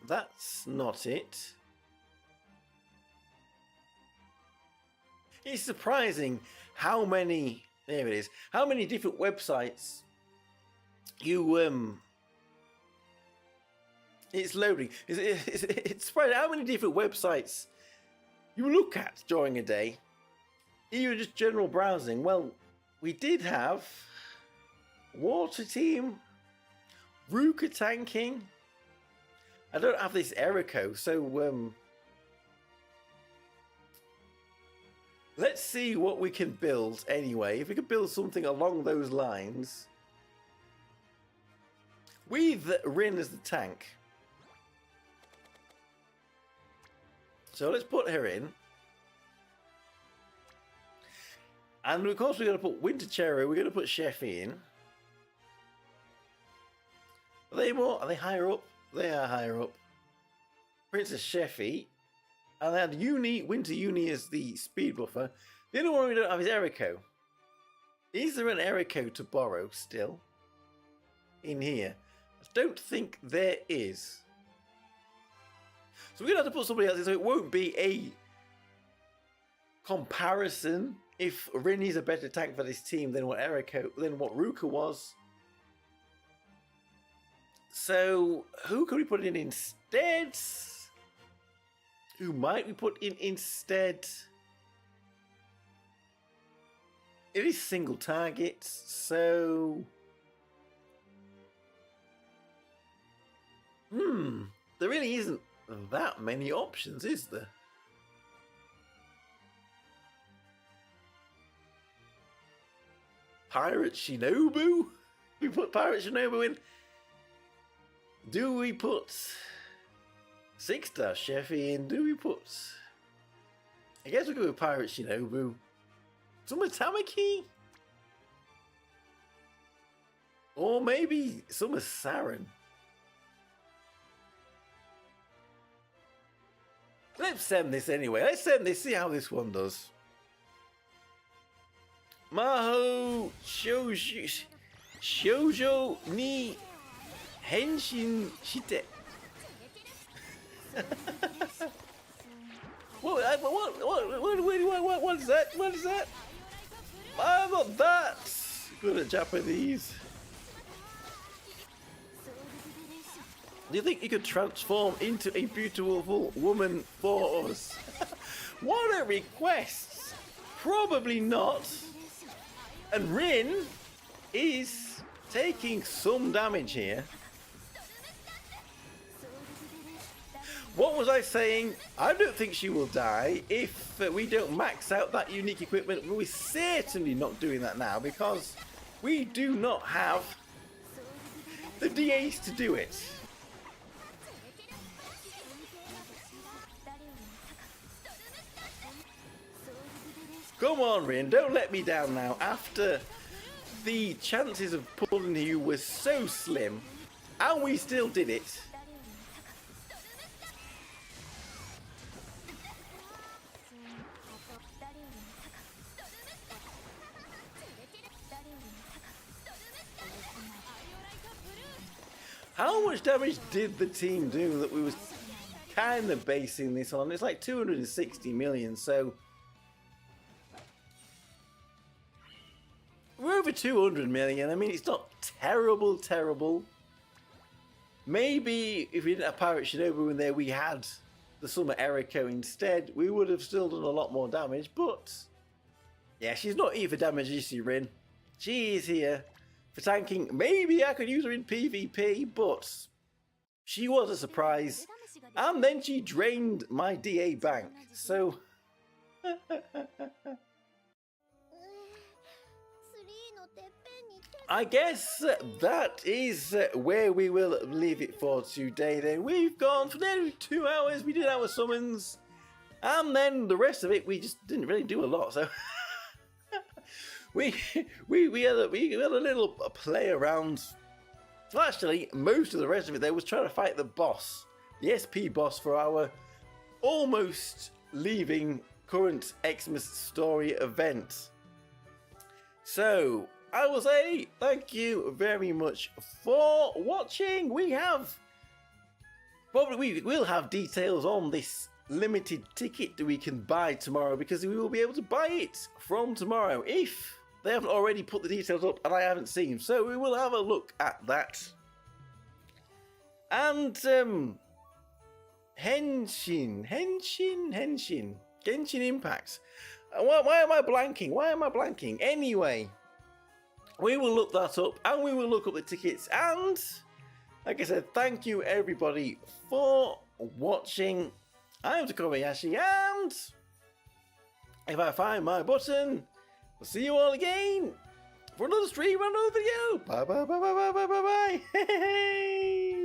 That's not it. It's surprising how many, there it is, how many different websites you, it's loading. It's surprising how many different websites you look at during a day, even just general browsing. Well, we did have Water Team, Ruka Tanking. I don't have this Erico, so, let's see what we can build anyway. If we could build something along those lines. With Rin as the tank. So let's put her in. And of course we're going to put Winter Cherry, we're going to put Sheffy in. Are they more? Are they higher up? They are higher up. Princess Sheffy. And they had Uni, Winter Uni as the speed buffer. The only one we don't have is Eriko. Is there an Eriko to borrow still? In here? I don't think there is. So we're going to have to put somebody else in, so it won't be a comparison if Rinny's a better tank for this team than what Ruka was. So who could we put in instead? Who might we put in instead? It is single targets, so there really isn't that many options, is there? Pirate Shinobu? We put Pirate Shinobu in. Do we put 6-star Sheffy in? Do we put... I guess we'll go with Pirate Shinobu. Some Tamaki? Or maybe some Saren. Let's send this anyway. Let's send this, see how this one does. Maho Shoujo ni Henshin Shite. What is that? What is that? I'm not that good at Japanese. Do you think you could transform into a beautiful woman for us? What a request! Probably not. And Rin is taking some damage here. What was I saying? I don't think she will die if we don't max out that unique equipment. We're certainly not doing that now because we do not have the DAs to do it. Come on, Rin, don't let me down now. After the chances of pulling you were so slim, and we still did it. How much damage did the team do that we was kind of basing this on? It's like 260 million, so we're over 200 million. I mean, it's not terrible. Maybe if we didn't have Pirate Shinobu in there, we had the Summer Eriko instead, we would have still done a lot more damage, but yeah, she's not here for damage, is she, Rin? She is here for tanking. Maybe I could use her in PvP, but she was a surprise. And then she drained my DA bank, so I guess that is where we will leave it for today then. We've gone for nearly 2 hours, we did our summons, and then the rest of it we just didn't really do a lot, so we had a little play around. Well, actually, most of the rest of it there was trying to fight the boss, the SP boss for our almost leaving current Xmas story event. So I will say thank you very much for watching. We will have details on this limited ticket that we can buy tomorrow, because we will be able to buy it from tomorrow if they haven't already put the details up and I haven't seen. So we will have a look at that. And Genshin Impact. Why am I blanking? Anyway, we will look that up and we will look up the tickets. And like I said, thank you everybody for watching. I am Tokkuri Yashi, and if I find my button, we'll see you all again for another stream and another video. Bye.